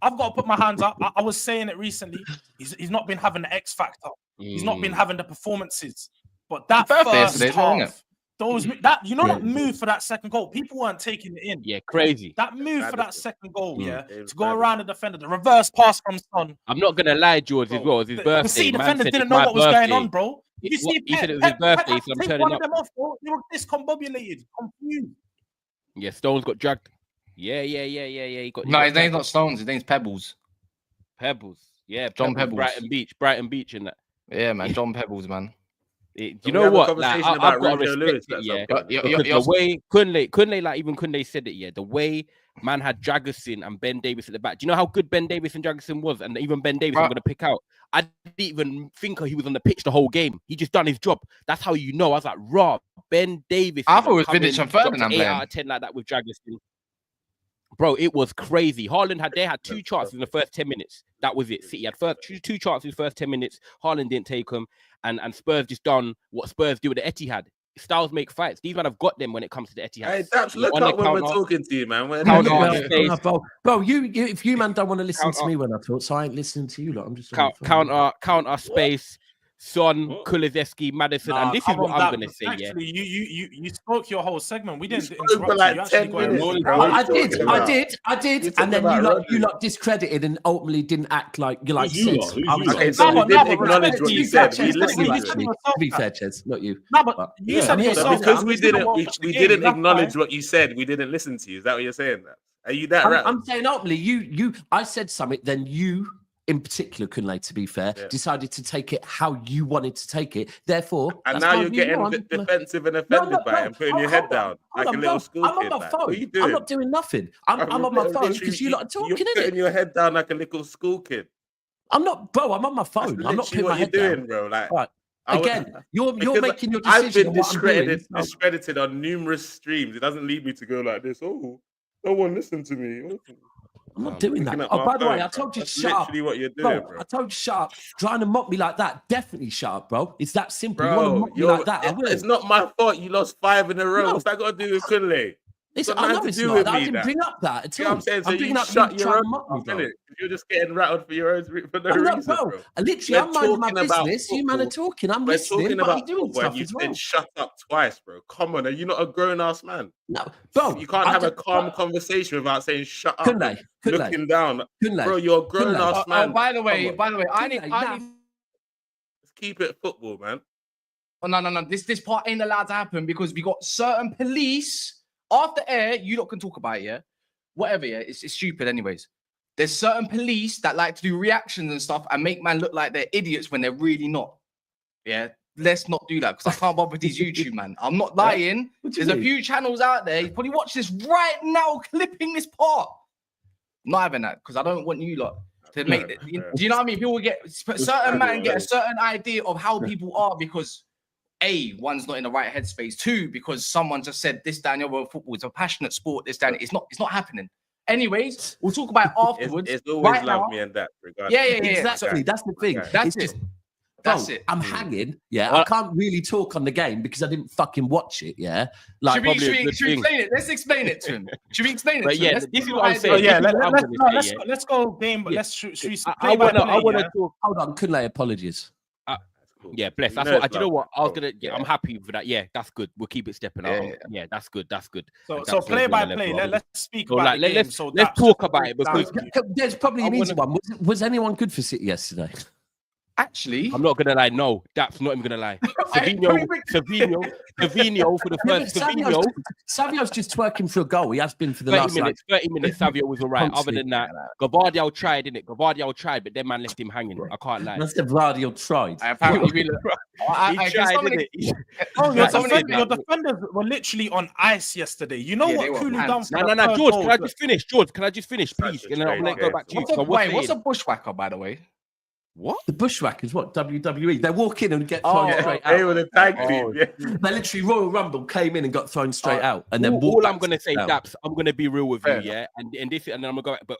I've got to put my hands up. I was saying it recently. He's not been having the X factor. He's not been having the performances. But that Birthday first yesterday as well, half, innit? that move for that second goal, people weren't taking it in. Yeah, crazy. That move for that Maddison. second goal, yeah, James to go Maddison. around the defender, the reverse pass from Son. I'm not gonna lie, George, as Bro, well. It's his the birthday. City Man defenders said didn't it's know my what was going birthday. on, bro. You see, He said it was Pep his birthday, had so I'm to take turning one of up. them off, bro. They were discombobulated, confused. Yeah, Stones got dragged. Yeah. He got. No, he his got name's dragged. not Stones. His name's Pebbles. Pebbles. Yeah, John Pebbles. Brighton Beach, and that. Yeah, man. John Pebbles, man. You we know have a what? conversation Like, about I've got to Ronjo respect Lewis it, at yeah. some point? Because the way Kunle said it, yeah, the way man had Dragusin and Ben Davis at the back. Do you know how good Ben Davis and Dragusin was? And even Ben Davis, I'm going to pick out. I didn't even think he was on the pitch the whole game. He just done his job. That's how you know. I was like, Rob, Ben Davis. I thought it was come in, Vidic and dropped Ferdinand to 8 playing. out of 10 like that with Dragusin. Bro, it was crazy. Haaland had 2 chances in the first 10 minutes. That was it. City had two chances in the first 10 minutes. Haaland didn't take them. And Spurs just done what Spurs do with the Etihad. styles make fights. These men have got them when it comes to the Etihad. Hey, Daps, look On the up when we're counter- talking to you, man. We're Counter- Bro, you if you man don't want to listen to Counter- me when I talk, so I ain't listening to you. Like, I'm just on the phone. counter space. Son, Kulizeski, Madison, and this is what I'm gonna say. Yeah, Actually, you spoke your whole segment. We didn't spoke for interrupt like you. You actually 10 got it minutes, wrong. bro. What are I you talking did, about? and talking then about you lot discredited and ultimately didn't act like you like Who's you said. lot? Who's you Okay, lot? so we No, didn't but acknowledge what you said. We listened to actually, it. to be fair, Ches, not you. No, but But- you Yeah. said Yeah, So yourself. because that we I'm still didn't, watching the we game. didn't That's acknowledge fine. what you said. We didn't listen to you. Is that what you're saying? Are you that right? I'm saying ultimately, I said something, then you, in particular, Kunle, to be fair, Yeah. decided to take it how you wanted to take it. Therefore, And that's now my you're view. getting No, I'm- defensive and No, offended by it no, and putting your head down like a little bro. school I'm on kid. my Like, phone. what are you I'm doing? not doing nothing. I'm on my phone because you lot are talking, You're putting innit? your head down like a little school kid. I'm not, bro. I'm on my That's phone. I'm not literally putting my what you're head down. doing, bro. Like, Right. I would- Again, you're because making your decision. I've been on what I'm doing. discredited on numerous streams. It doesn't lead me to go like this. Oh, no one listened to me. I'm not doing that. Picking up Oh, my by the way, phone, I bro. told you That's to shut up. literally what you're doing, bro. I told you to shut up. Trying to mock me like that, definitely shut up, bro. It's that simple. You want to Bro, mock me like that? I will. it's not my fault you lost 5 in a row. No. What's that got to do with Kunle? Listen, got I nothing know to it's do not. with I me, didn't that. bring up that at You know all. what I'm saying? So I'm bringing you up shut you your trying own to mock me, mouth, bro. innit? You're just getting rattled for your own for no I'm reason, not, bro. bro. Literally, I'm minding my talking about business. You man are football. talking. I'm We're listening, talking but you're about doing football stuff and you as well. said shut up twice, bro. Come on, are you not a grown-ass man? No, bro. You can't have a calm conversation without saying shut up. Kunle, Looking down. Kunle. Bro, you're a grown-ass man. By the way, Come on. I need. Let's keep it football, man. Oh, no. This part ain't allowed to happen because we got certain police after air. You lot can talk about it, yeah. Whatever, yeah. It's stupid, anyways. There's certain police that like to do reactions and stuff and make man look like they're idiots when they're really not. Yeah. Let's not do that because I can't bother with these YouTube, man. I'm not lying. There's a few channels out there. You probably watch this right now, clipping this part. Not having that because I don't want you lot to make it. Do you know what I mean? People will get certain man get a certain idea of how people are because A, one's not in the right headspace. 2, because someone just said this down your world football is a passionate sport. This down it's not happening. Anyways, we'll talk about it afterwards. It's always Right love now- me and that. Regardless. Yeah. Exactly. That's the thing. Okay. That's It's it. just, That's bro, it. I'm hanging. Yeah, I can't really talk on the game because I didn't fucking watch it. Yeah, like Should we explain it? Let's explain it to him. Should we explain it But to yeah, him? Let's this is give what him I'm an saying. idea. Yeah, This is what I'm gonna say, let's go game, but Yeah. should we I play by play? wanna Yeah? talk. hold on, Kunle, apologies. Yeah, bless. You That's know what. it's Do you know love, what? I was bro. gonna. Yeah, I'm happy with that. Yeah, that's good. We'll keep it stepping. Yeah. That's good. That's good. So That's play by level. play. Let's speak So, about like, the game. let's So let's Daps, talk just about it break down because to me. There's probably I an easy wanna- one. Was anyone good for City yesterday? Actually, I'm not gonna lie. No, that's not even gonna lie. Savino for the Yeah, first. but Savio's just twerking for a goal. He has been for the 30 last minutes. 30 minutes. Savio was all right. Other Constantly. than that, Gavardiol tried, didn't it? Gavardiol tried, but then man left him hanging. I can't lie. That's the Vardio tried. apparently we He can tried, somebody- didn't it? Oh, Like, your defenders were literally on ice yesterday. You know Yeah, what they were Kulu pants. done for No, the third George, goal? can I just finish? George, can I just finish, please? Such a And then I'm gonna strange go game. back to you. What's a, So what's what's a saying- bushwhacker, by the way? what? The Bushwhackers, what? WWE. They walk in and get Oh, thrown straight They out. were the tag Oh. team. Yeah. They literally Royal Rumble came in and got thrown straight out, and then all walked I'm back gonna say, down. Daps, I'm gonna be real with Fair you, yeah. And this, and then I'm gonna go back. But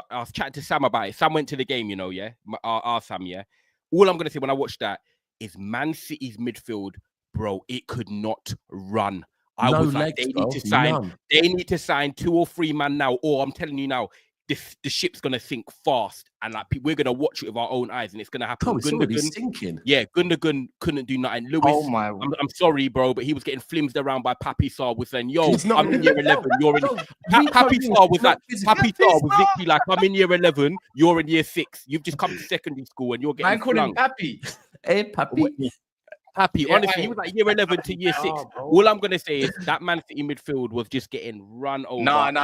I was chatting to Sam about it. Sam went to the game, you know, yeah. Our Sam, yeah. All I'm gonna say when I watched that is Man City's midfield, bro. It could not run. I No was like, legs, they bro. need to sign. None. They need to sign 2 or 3 man now, or I'm telling you now, the ship's gonna sink fast, and like we're gonna watch it with our own eyes, and it's gonna happen. Oh, it's already Gundogan, sinking. yeah, Gundogan couldn't do nothing. Lewis, Oh my! I'm sorry, bro, but he was getting flimsed around by Papi Sarr with saying, "Yo, He's not I'm in year 11, you're in." Papi Sarr was like, Papi Sarr was literally like, "I'm in year 11, you're in year 6. You've just come to secondary school and you're Man getting called him flung." Pappy. Hey, Papi. Papi, Yeah, honestly, he was like year 11 to year 6. All I'm gonna say is that Man City midfield was just getting run over. Nah, and-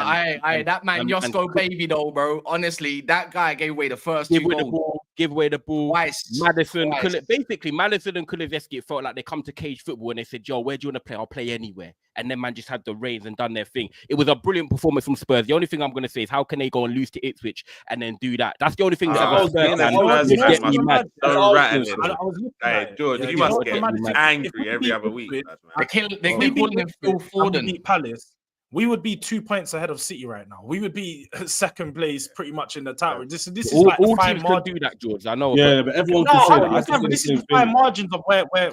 that man and- Yosko and- baby though, bro. Honestly, that guy gave away the first Give 2 away the goals ball, give away the ball. twice. Madison, Twice. basically, Madison and Kulizeski felt like they come to cage football and they said, "Yo, where do you want to play? I'll play anywhere." And then man just had the reins and done their thing. It was a brilliant performance from Spurs. The only thing I'm going to say is how can they go and lose to Ipswich and then do that? That's the only thing that Ah, as a Spurs yeah, fan Spurs would fans get me must mad. so rattling. I was looking Hey, at it. George, Yeah, you you must know what get the man- angry if we every beat other week. Ipswich, man. They if we keep calling him beat Phil Ipswich and we Foden. beat Palace, we would be 2 points ahead of City right now. We would be second place pretty much in the title. This is all, like all fine teams can margin. do that, George. I know. Yeah, but everyone No, can say that. I understand, can but say this the is same the fine thing. margins of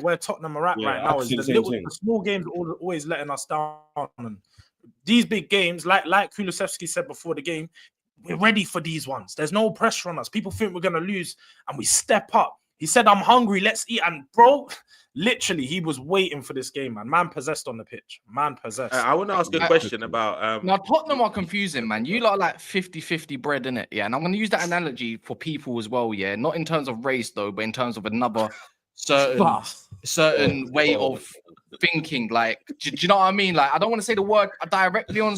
where Tottenham are at Yeah, right I now. can Is say the the same little, thing. the small games always letting us down. And these big games, like Kulusevski said before the game, we're ready for these ones. There's no pressure on us. People think we're gonna lose, and we step up. He said, "I'm hungry. Let's eat." And bro, literally, he was waiting for this game, man. Man possessed on the pitch. Man possessed. I want to ask a question about Now, Tottenham are confusing, man. You lot are like 50-50 bread, in it, yeah. And I'm going to use that analogy for people as well, yeah. Not in terms of race, though, but in terms of another certain way of thinking. Like, do you know what I mean? Like, I don't want to say the word directly on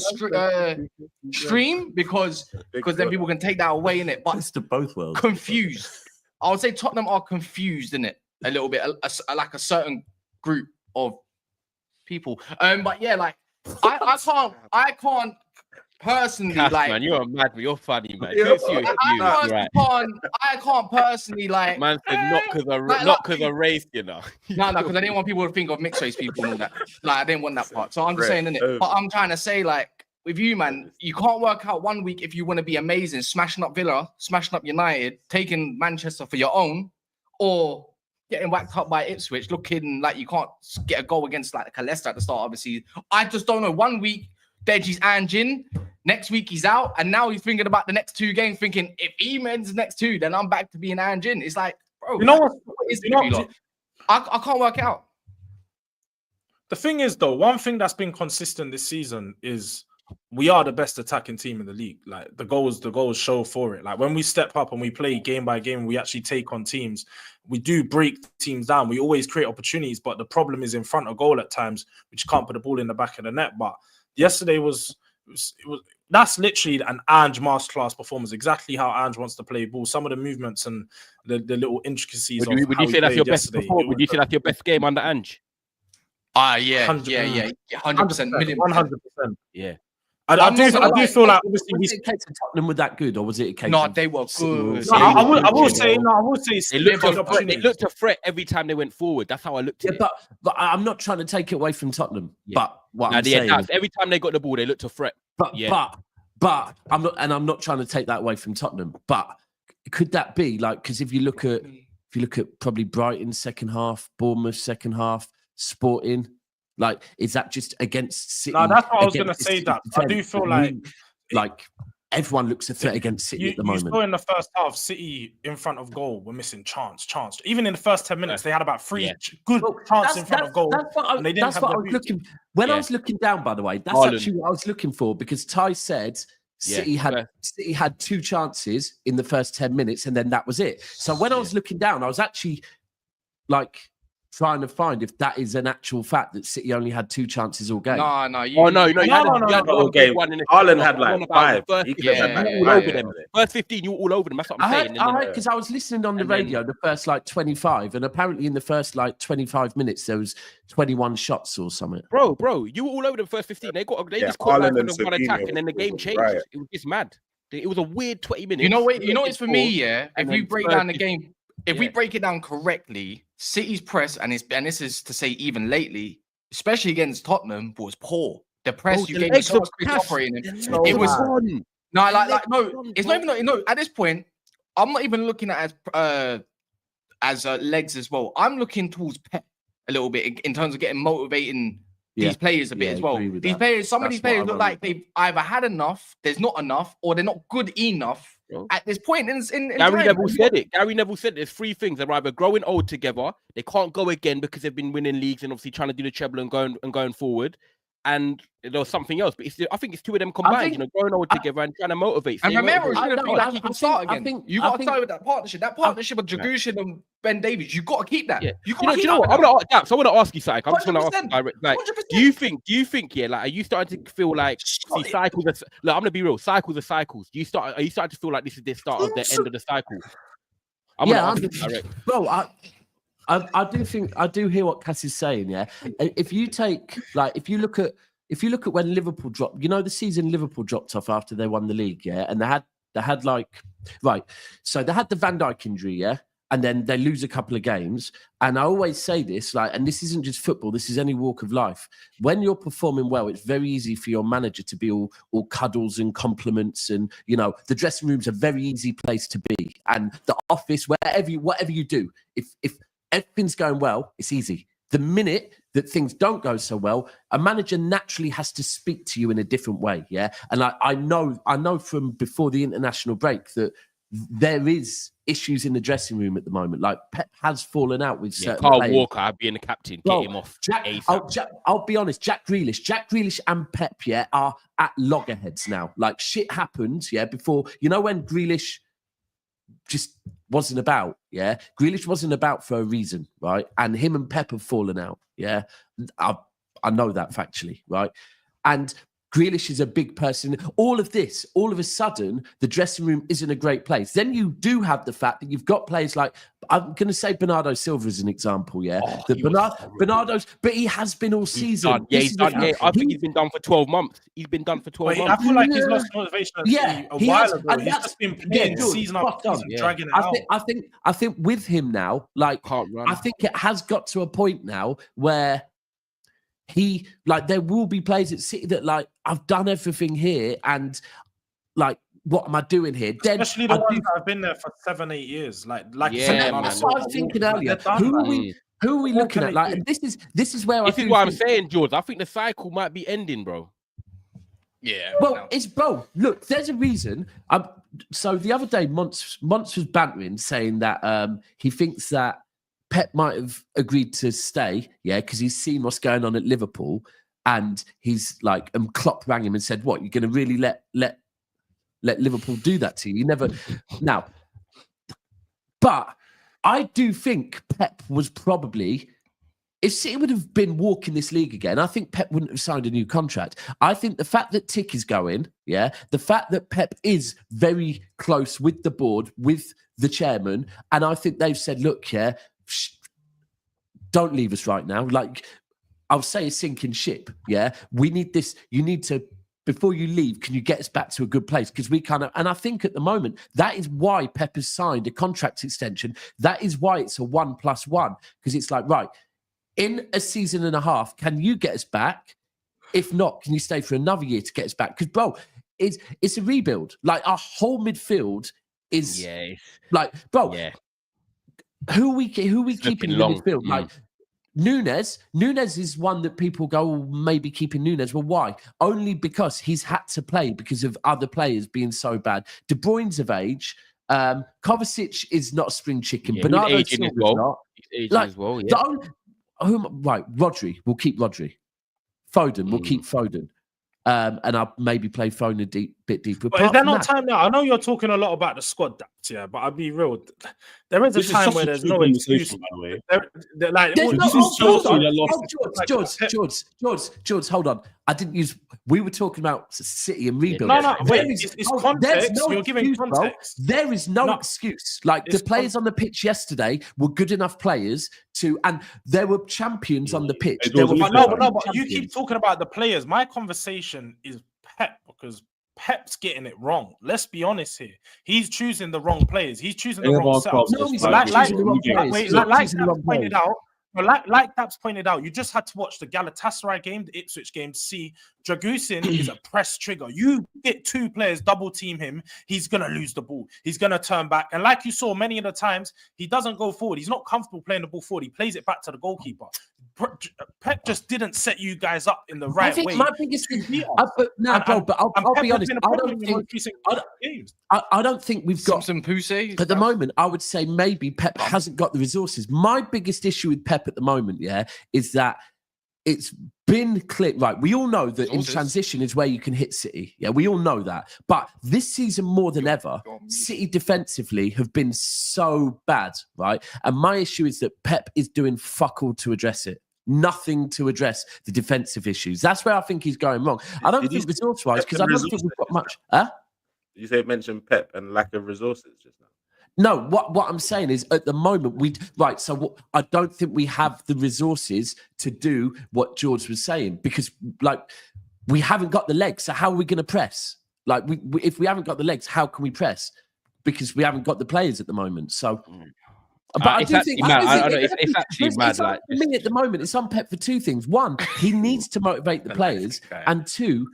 stream because then people can take that away, in it. But It's to both worlds. confused. I would say Tottenham are confused, in it, a little bit, like a certain group of people. But yeah, like I can't personally Cass, like. man, you're mad, but you're funny, man. Yeah, It's you, it's you, right. I can't personally like. Man said not because of race, you know. No, because I didn't want people to think of mixed race people and all that. Like, I didn't want that part. So I'm just saying, innit? But I'm trying to say, like, with you, man, you can't work out 1 week if you want to be amazing, smashing up Villa, smashing up United, taking Manchester for your own, or getting whacked up by Ipswich, looking like you can't get a goal against like Leicester at the start. Obviously, I just don't know. 1 week, Deji's Anjin. Next week he's out, and now he's thinking about the next two games, thinking if he wins the next two, then I'm back to being Anjin. It's like, bro, You know what? I can't work out. The thing is, though, one thing that's been consistent this season is we are the best attacking team in the league. Like the goals show for it. Like when we step up and we play game by game, we actually take on teams. We do break teams down. We always create opportunities, but the problem is in front of goal at times, which can't put the ball in the back of the net. But yesterday was that's literally an Ange masterclass performance. Exactly how Ange wants to play ball. Some of the movements and the little intricacies. Would you say that's your best performance? Would you say that's your best game under Ange? Yeah, 100%, 100%. Yeah. I do feel like obviously was it a case of Tottenham were that good, or was it a case? No, of they were good. I will say They looked a threat every time they went forward. That's how I looked at it. But I'm not trying to take it away from Tottenham. Yeah. But what I'm saying, every time they got the ball, they looked a threat. But I'm not trying to take that away from Tottenham. But could that be like, because if you look at probably Brighton second half, Bournemouth second half, Sporting. Like, is that just against City? No, that's what I was going to say. That I do feel like everyone looks a threat against City at the moment. You saw in the first half, City in front of goal were missing chance. Even in the first 10 minutes, they had about three good chances in front of goal. That's what I was looking. When I was looking down, by the way, that's actually what I was looking for, because Ty said City had two chances in the first 10 minutes, and then that was it. So when I was looking down, I was actually like trying to find if that is an actual fact that City only had two chances all game. No. You had one game. Haaland had like 5. All over them. First 15, you were all over them. That's what I'm saying. Because I was listening on the radio the first like 25, and apparently in the first like 25 minutes there was 21 shots or something. Bro, you were all over them first 15. They just caught like one attack, and then the game changed. Right. It was just mad. It was a weird 20 minutes. You know it's for me, yeah. If you break down the game, if we break it down correctly, City's press, and this is to say even lately, especially against Tottenham, was poor. The press you gave so much operating. It was it's not even at this point. I'm not even looking at as legs as well. I'm looking towards Pep a little bit in terms of motivating these players a bit as well. These players, some of these players look like they've either had enough, there's not enough, or they're not good enough. At this point in Gary Neville said it. Gary Neville said there's three things. They're either growing old together, they can't go again because they've been winning leagues and obviously trying to do the treble and going forward. And there was something else, but I think it's two of them combined, growing old together and trying to motivate. And Romero should be like he can start again. You got to start with that partnership. That partnership of Dragushin and Ben Davies, you got to keep that. Yeah. You got to keep that. I want to ask you something. I just want to ask you direct. Like, 100%. do you think, like, are you starting to feel like cycles? Look, I'm gonna be real. Cycles are cycles. Are you starting to feel like this is the start of the end of the cycle? I'm gonna ask you direct. Bro, I do hear what Cass is saying. Yeah, if you look at when Liverpool dropped, the season Liverpool dropped off after they won the league, yeah, and they had so they had the Van Dijk injury, yeah, and then they lose a couple of games. And I always say this, like, and this isn't just football, this is any walk of life. When you're performing well, it's very easy for your manager to be all cuddles and compliments. And, you know, the dressing room's a very easy place to be. And the office, whatever you do, if everything's going well, it's easy. The minute that things don't go so well, a manager naturally has to speak to you in a different way, yeah? And I know from before the international break that there is issues in the dressing room at the moment. Like, Pep has fallen out with certain Carl players. Walker, I'd be in the captain, get him off. I'll be honest, Jack Grealish and Pep, yeah, are at loggerheads now. Like, shit happened, yeah, before, you know, when Grealish just wasn't about, yeah? Grealish wasn't about for a reason, right? And him and Pep have fallen out, yeah? I know that factually, right? And Grealish is a big person. All of this, all of a sudden, the dressing room isn't a great place. Then you do have the fact that you've got players like, I'm going to say Bernardo Silva as an example, yeah? Bernardo's, but he has been all season. He's done. I think he's been done for 12 months. He's been done for 12 months. I feel like he's lost motivation a while ago. He's just been playing season after season, dragging it out. I think with him now, like, I think it has got to a point now where he, like, there will be players at City that, like, I've done everything here, and, like, what am I doing here? Especially the ones that have been there for 7-8 years. Like that's what I was thinking earlier. Who are we looking at? Like, and this is where this is what I'm saying, George. I think the cycle might be ending, bro. Yeah. Well, bro. Look, there's a reason. So the other day, Monts was bantering, saying that he thinks that Pep might have agreed to stay, yeah, because he's seen what's going on at Liverpool, and he's like, Klopp rang him and said, "What, you're going to really let Liverpool do that to you? You never." Now, but I do think Pep was probably, if City would have been walking this league again, I think Pep wouldn't have signed a new contract. I think the fact that Tick is going, yeah, the fact that Pep is very close with the board, with the chairman, and I think they've said, "Look, yeah, don't leave us right now." Like, I'll say a sinking ship, yeah? We need this. You need to, before you leave, can you get us back to a good place? Because we kind of, and I think at the moment, that is why Pep has signed a contract extension. That is why it's a 1+1. Because it's like, right, in a season and a half, can you get us back? If not, can you stay for another year to get us back? Because, bro, it's a rebuild. Like, our whole midfield is like, bro, who are we keeping in the midfield? Like, Nunes is one that people go, oh, maybe keeping Nunes. Well, why? Only because he's had to play because of other players being so bad. De Bruyne's of age. Kovacic is not a spring chicken. Yeah, Bernardo he's aging as Silva's well. not. He's aging as well, yeah. Right, Rodri. We'll keep Rodri. Foden. We'll keep Foden. And I'll maybe play Foden a bit deeper. But is there no time now? I know you're talking a lot about the squad depth, yeah, but I'll be real. There is a time where there's no excuse. By the way. George, hold on. I didn't use. We were talking about City and rebuild. No, wait. It's context. You're giving context. There is no excuse. Like, the players on the pitch yesterday were good enough players to, and there were champions on the pitch. But you keep talking about the players. My conversation is Pep, because Pep's getting it wrong. Let's be honest here. He's choosing the wrong players. He's choosing the wrong setups. Like Daps pointed out, you just had to watch the Galatasaray game, the Ipswich game, to see Dragusin is a press trigger. You get two players, double team him, he's going to lose the ball. He's going to turn back. And like you saw, many of the times, he doesn't go forward. He's not comfortable playing the ball forward. He plays it back to the goalkeeper. Pep just didn't set you guys up in the right way. My biggest thing, but I'll be honest. I don't think we've got some Poussey at the moment. I would say maybe Pep hasn't got the resources. My biggest issue with Pep at the moment, yeah, is that it's been clear. Right, we all know that in transition is where you can hit City. Yeah, we all know that. But this season more than ever, City defensively have been so bad, right? And my issue is that Pep is doing fuck all to address it. Nothing to address the defensive issues. That's where I think he's going wrong. I don't think resource-wise, because I don't think we've got much. You say mention Pep and lack of resources just now. No, what I'm saying is at the moment I don't think we have the resources to do what George was saying, because like we haven't got the legs. So how are we going to press? Like if we haven't got the legs, how can we press? Because we haven't got the players at the moment. So But I do think it's actually mad. Like for me at the moment, it's on Pep for two things. One, he needs to motivate the players, and two,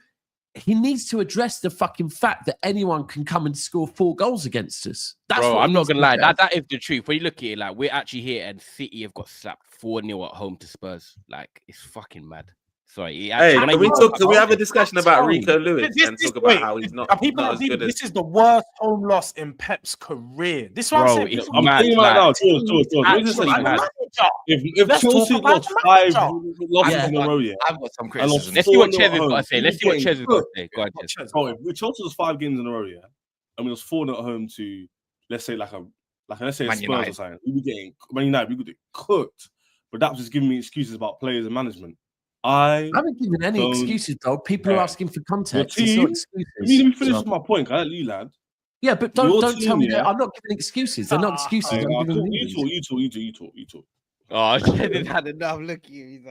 he needs to address the fucking fact that anyone can come and score 4 goals against us. That's bro, what I'm not gonna lie. address. That is the truth. When you look at it, like we're actually here, and City have got slapped 4-0 at home to Spurs. Like it's fucking mad. Sorry. Can we have a discussion about Rico Lewis and talk about how he's not as good as... This is the worst home loss in Pep's career. This is what I'm saying. I'm thinking right now, George. If Chelsea lost 5 losses in a row, I've got some criticism. Let's see what Ches has got to say. Let's see what Ches has got to say. Go on, Ches. If Chelsea lost 5 games in a row, and we was 4-0 at home to, let's say, let's say Man Spurs United. or something, we were getting Man United, we would get cooked. But that was just giving me excuses about players and management. I haven't given any excuses, though. People are asking for context. Your team, it's not excuses. let me finish my point. Can I let you land? Yeah, but don't team, tell me that. I'm not giving excuses. They're not excuses. I'm giving You talk. Oh, Ches has had enough. Look at you.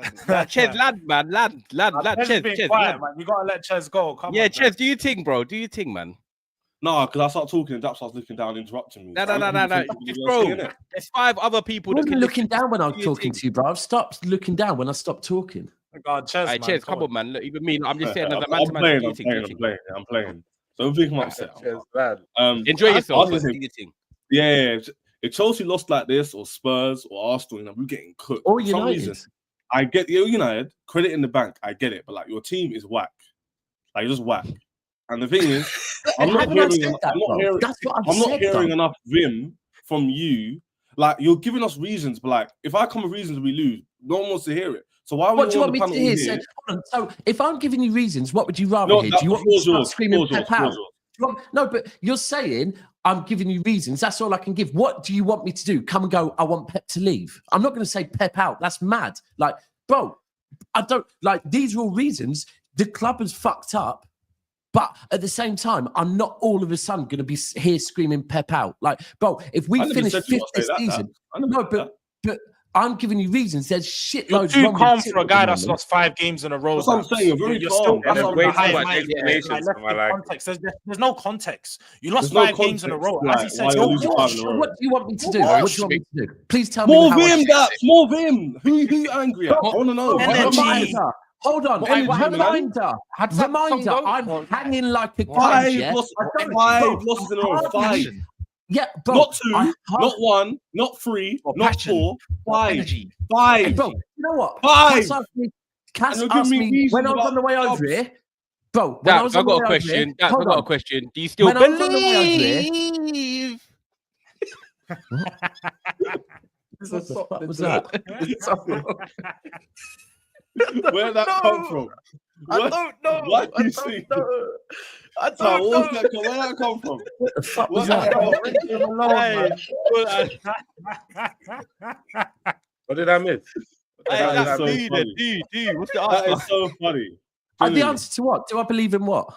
Ches, land, man. Land. Ches, quiet, man. You got to let Ches go. Come on, Ches, do you think, bro? Do you think, man? No, because I start talking and Daps starts looking down, interrupting me. No. Bro, there's 5 other people that can looking down when I'm talking to you, bro. I've stopped looking down when I stopped talking. God, Ches, man, Ches, come on, man. Look, even me, I'm just saying, as a I'm man. I'm playing. So don't think I'm upset. Enjoy yourself. Yeah. If Chelsea lost like this, or Spurs, or Arsenal, we're getting cooked. Or For some United. reason, I get United, credit in the bank, I get it. But like your team is whack. Like you're just whack. And the thing is, I'm not hearing enough vim from you. Like you're giving us reasons, but like if I come with reasons we lose, no one wants to hear it. So why would you want me to hear? So if I'm giving you reasons, what would you rather hear? Do you want me to start screaming Pep out? No, but you're saying I'm giving you reasons. That's all I can give. What do you want me to do? Come and go, I want Pep to leave. I'm not going to say Pep out. That's mad. Like, bro, I don't like these are all reasons. The club has fucked up. But at the same time, I'm not all of a sudden going to be here screaming Pep out. Like, bro, if we finish 5th this season, but I'm giving you reasons. There's shitloads. You're too calm for a guy that's lost 5 games in a row. That's what I'm saying. You're very calm. There's no context. You lost 5 games in a row. As he said, what do you want me to do? What do you want me to do? Please tell me. More vim, Daps. More vim. Who you angry at? I want to know. Hold on. Reminder. I'm hanging like a five losses in a row. 5. Yeah, bro. Not 2, not 1, not 3, not 4, 5. 5. Hey, bro, you know what? 5. Cass asked me when I was on the way over here. Bro, when I was on the way over here. I've got a question. Do you still believe? What the fuck was that? Where did that come from? I don't know. What do you see? I don't know. Where did that come from? What the fuck was that? What did I miss? That is so funny. The answer to what? Do I believe in what?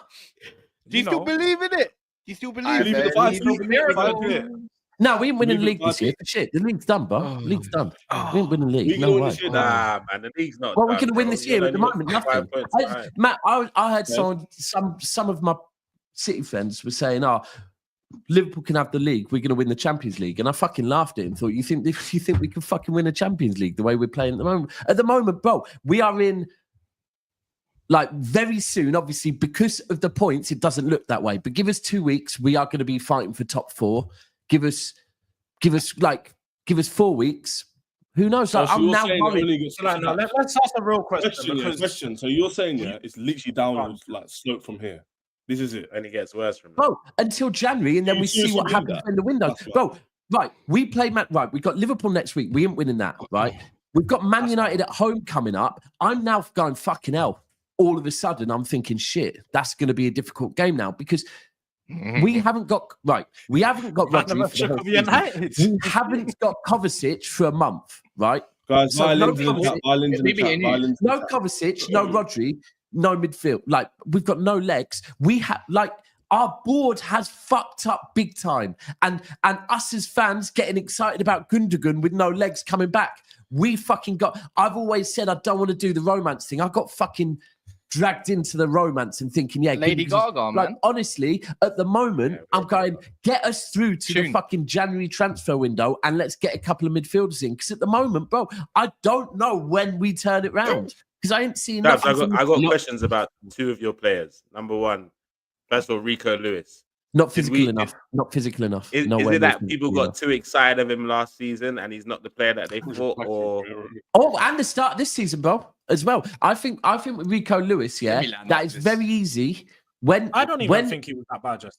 Do you still believe in it? Do you still believe in it? No, we ain't winning the league this year. Shit, the league's done, bro. The league's done. We ain't winning the league. No way. Nah, man, the league's not. Well, we're going to win this year at the moment. Nothing. Matt, I had some of my City friends were saying, "Oh, Liverpool can have the league. We're going to win the Champions League," and I fucking laughed at him. Thought, you think we can fucking win a Champions League the way we're playing at the moment? At the moment, bro, we are in. Like very soon, obviously, because of the points, it doesn't look that way. But give us 2 weeks, we are going to be fighting for top 4. Give us 4 weeks. Who knows? Like, I'm now worried. Let's ask a real question. So you're saying it's literally downwards, like slope from here. This is it, and it gets worse from there. Bro, until January, and then we see what happens in the window. Bro, right? We play right. We got Liverpool next week. We ain't winning that, right? We've got Man United at home coming up. I'm now going fucking hell. All of a sudden, I'm thinking, shit, that's going to be a difficult game now because we haven't got Rodri for the whole season. We haven't got Kovacic for a month, right? Guys, so no Kovacic, no Rodri, no midfield. Like we've got no legs. We have our board has fucked up big time, and us as fans getting excited about Gundogan with no legs coming back. We fucking got. I've always said I don't want to do the romance thing. I got fucking dragged into the romance and thinking, yeah, Lady Gaga, like, man. honestly, at the moment, I'm going, get us through to the fucking January transfer window and let's get a couple of midfielders in. Because at the moment, bro, I don't know when we turn it round. Because I ain't seeing Daps, nothing. I got questions about 2 of your players. Number 1, first of all, Rico Lewis. Not physical enough. Not physical enough. Is it that people got too excited of him last season and he's not the player that they thought? Or and the start of this season, bro, as well. I think with Rico Lewis, that is very easy. I don't even think he was that bad, just.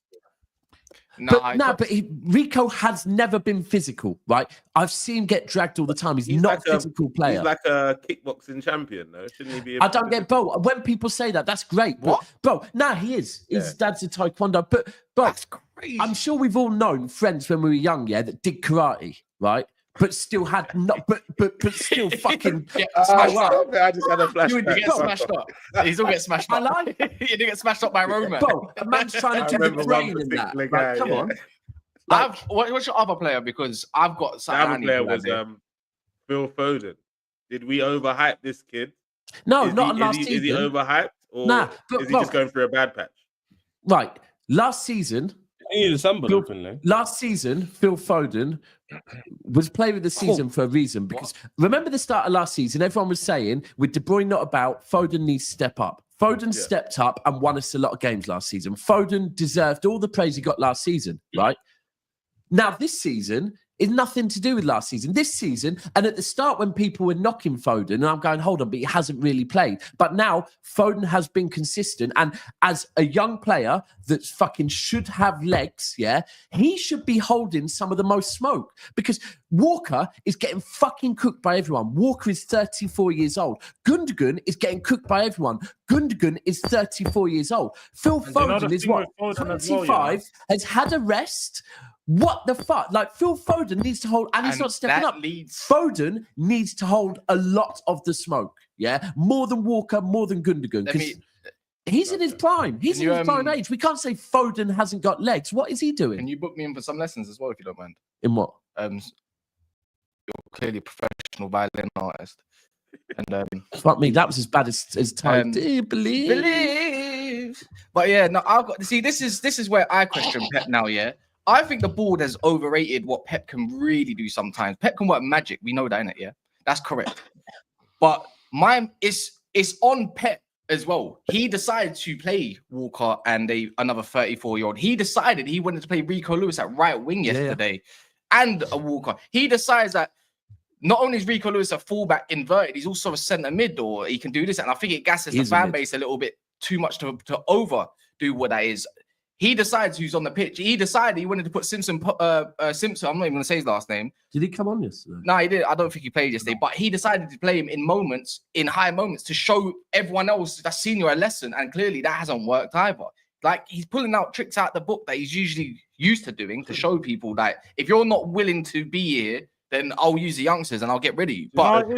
But Rico has never been physical, right? I've seen him get dragged all the time. He's not like a physical player. He's like a kickboxing champion, though. Shouldn't he be? I don't get, bro. When people say that, that's great. But, bro, he is. His dad's a taekwondo. But that's crazy. I'm sure we've all known friends when we were young, that did karate, right? But still had not, but still fucking smashed up. I just had a flashback. You get smashed up. He's all get smashed up. You didn't get smashed up by Roman. Bro, a man's trying to do the brain in that. Like, come on. What's your other player? Because I've got something. The other player was Phil Foden. Did we overhype this kid? No, not last season. Is he overhyped? Or is he just going through a bad patch? Right. Last season, last season, Phil Foden was player of the season for a reason. Because remember the start of last season, everyone was saying, with De Bruyne not about, Foden needs to step up. Foden stepped up and won us a lot of games last season. Foden deserved all the praise he got last season, right? Now, this season is nothing to do with last season. This season, and at the start when people were knocking Foden, and I'm going, hold on, but he hasn't really played. But now Foden has been consistent. And as a young player that fucking should have legs, he should be holding some of the most smoke. Because Walker is getting fucking cooked by everyone. Walker is 34 years old. Gundogan is getting cooked by everyone. Gundogan is 34 years old. Phil Foden is what? 25, has had a rest. What the fuck? Like, Phil Foden needs to hold, and he's not stepping up. Foden needs to hold a lot of the smoke, more than Walker, more than Gundogan, because he's in his prime. He's in his prime age. We can't say Foden hasn't got legs. What is he doing? Can you book me in for some lessons as well, if you don't mind? In what? You're clearly a professional violin artist. And fuck me, that was as bad as time. Do you believe? But I've got see. This is where I question Pep now. I think the board has overrated what Pep can really do sometimes. Pep can work magic. We know that, innit? That's correct. But it's on Pep as well. He decided to play Walker and another 34-year-old. He decided he wanted to play Rico Lewis at right wing yesterday and a Walker. He decides that not only is Rico Lewis a fullback inverted, he's also a centre mid, or he can do this. And I think it gasses the fan base a little bit too much to overdo what that is. He decides who's on the pitch. He decided he wanted to put Simpson. I'm not even going to say his last name. Did he come on yesterday? No, he did. I don't think he played yesterday. But he decided to play him in high moments, to show everyone else that's senior a lesson. And clearly that hasn't worked either. Like, he's pulling out tricks out the book that he's usually used to doing to show people that if you're not willing to be here, then I'll use the youngsters and I'll get rid of you. But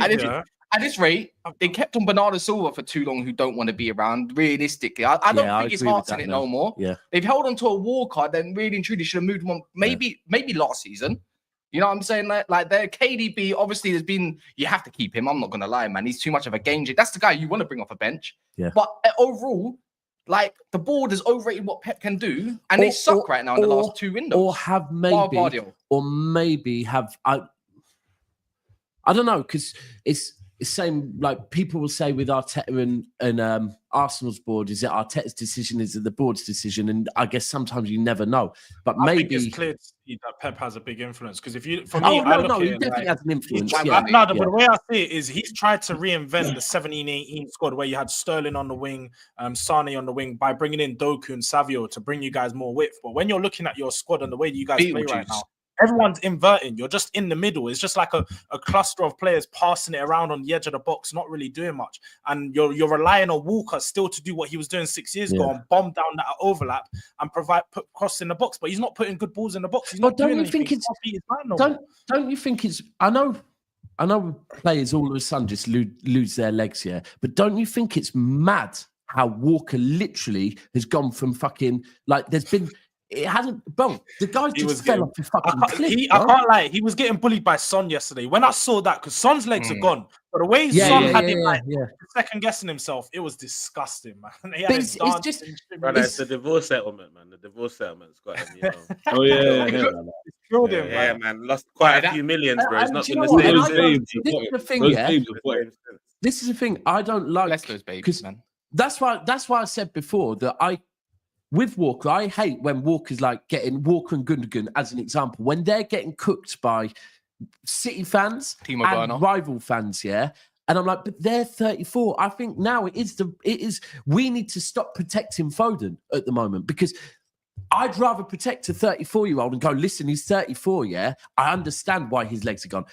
at this rate, they kept on Bernardo Silva for too long, who don't want to be around. Realistically, I don't think his heart's in it no more. They've held on to a Walker, then really and truly should have moved him on. Maybe last season. You know what I'm saying? Like their KDB, obviously you have to keep him. I'm not gonna lie, man. He's too much of a game changer. That's the guy you want to bring off a bench. But overall, like, the board has overrated what Pep can do, and they suck right now in the last 2 windows. Or maybe have I don't know, because it's same, like people will say with Arteta and Arsenal's board, is it Arteta's decision, is it the board's decision? And I guess sometimes you never know. But I maybe think it's clear to see that Pep has a big influence, because if you, he definitely has an influence. But the way I see it is he's tried to reinvent the 17-18 squad where you had Sterling on the wing, Sane on the wing, by bringing in Doku and Savio to bring you guys more width. But when you're looking at your squad and the way you guys play right now, everyone's inverting. You're just in the middle. It's just like a cluster of players passing it around on the edge of the box, not really doing much. And you're relying on Walker still to do what he was doing 6 years ago, and bomb down that overlap and put cross in the box. But he's not putting good balls in the box. He's not doing anything. Don't you think it's? I know players all of a sudden just lose their legs here, but don't you think it's mad how Walker literally has gone from fucking, like, there's been It hasn't, bro. The guy He was just fell getting- off the fucking cliff. I bro. can't lie. He was getting bullied by Son yesterday. When I saw that, because Son's legs are gone, but the way Son had him like second guessing himself, it was disgusting, man. He had But him it's dancing just- and shit. Brother, it's the divorce settlement, man. The divorce settlement's got him, you know. Oh yeah, yeah. It's killed him, Yeah, man. man. Lost quite a that- few millions, bro. It's and not do you been the know what? same And I since. don't- this is the thing, yeah. This is the thing I don't like. Bless those babies, because man. that's why I said before that with Walker, I hate when Walker's like getting Walker and Gundogan as an example, when they're getting cooked by City fans Timo and Werner. rival fans, yeah. And I'm like, but they're 34. I think now we need to stop protecting Foden at the moment, because I'd rather protect a 34-year-old and go, listen, he's 34, yeah. I understand why his legs are gone.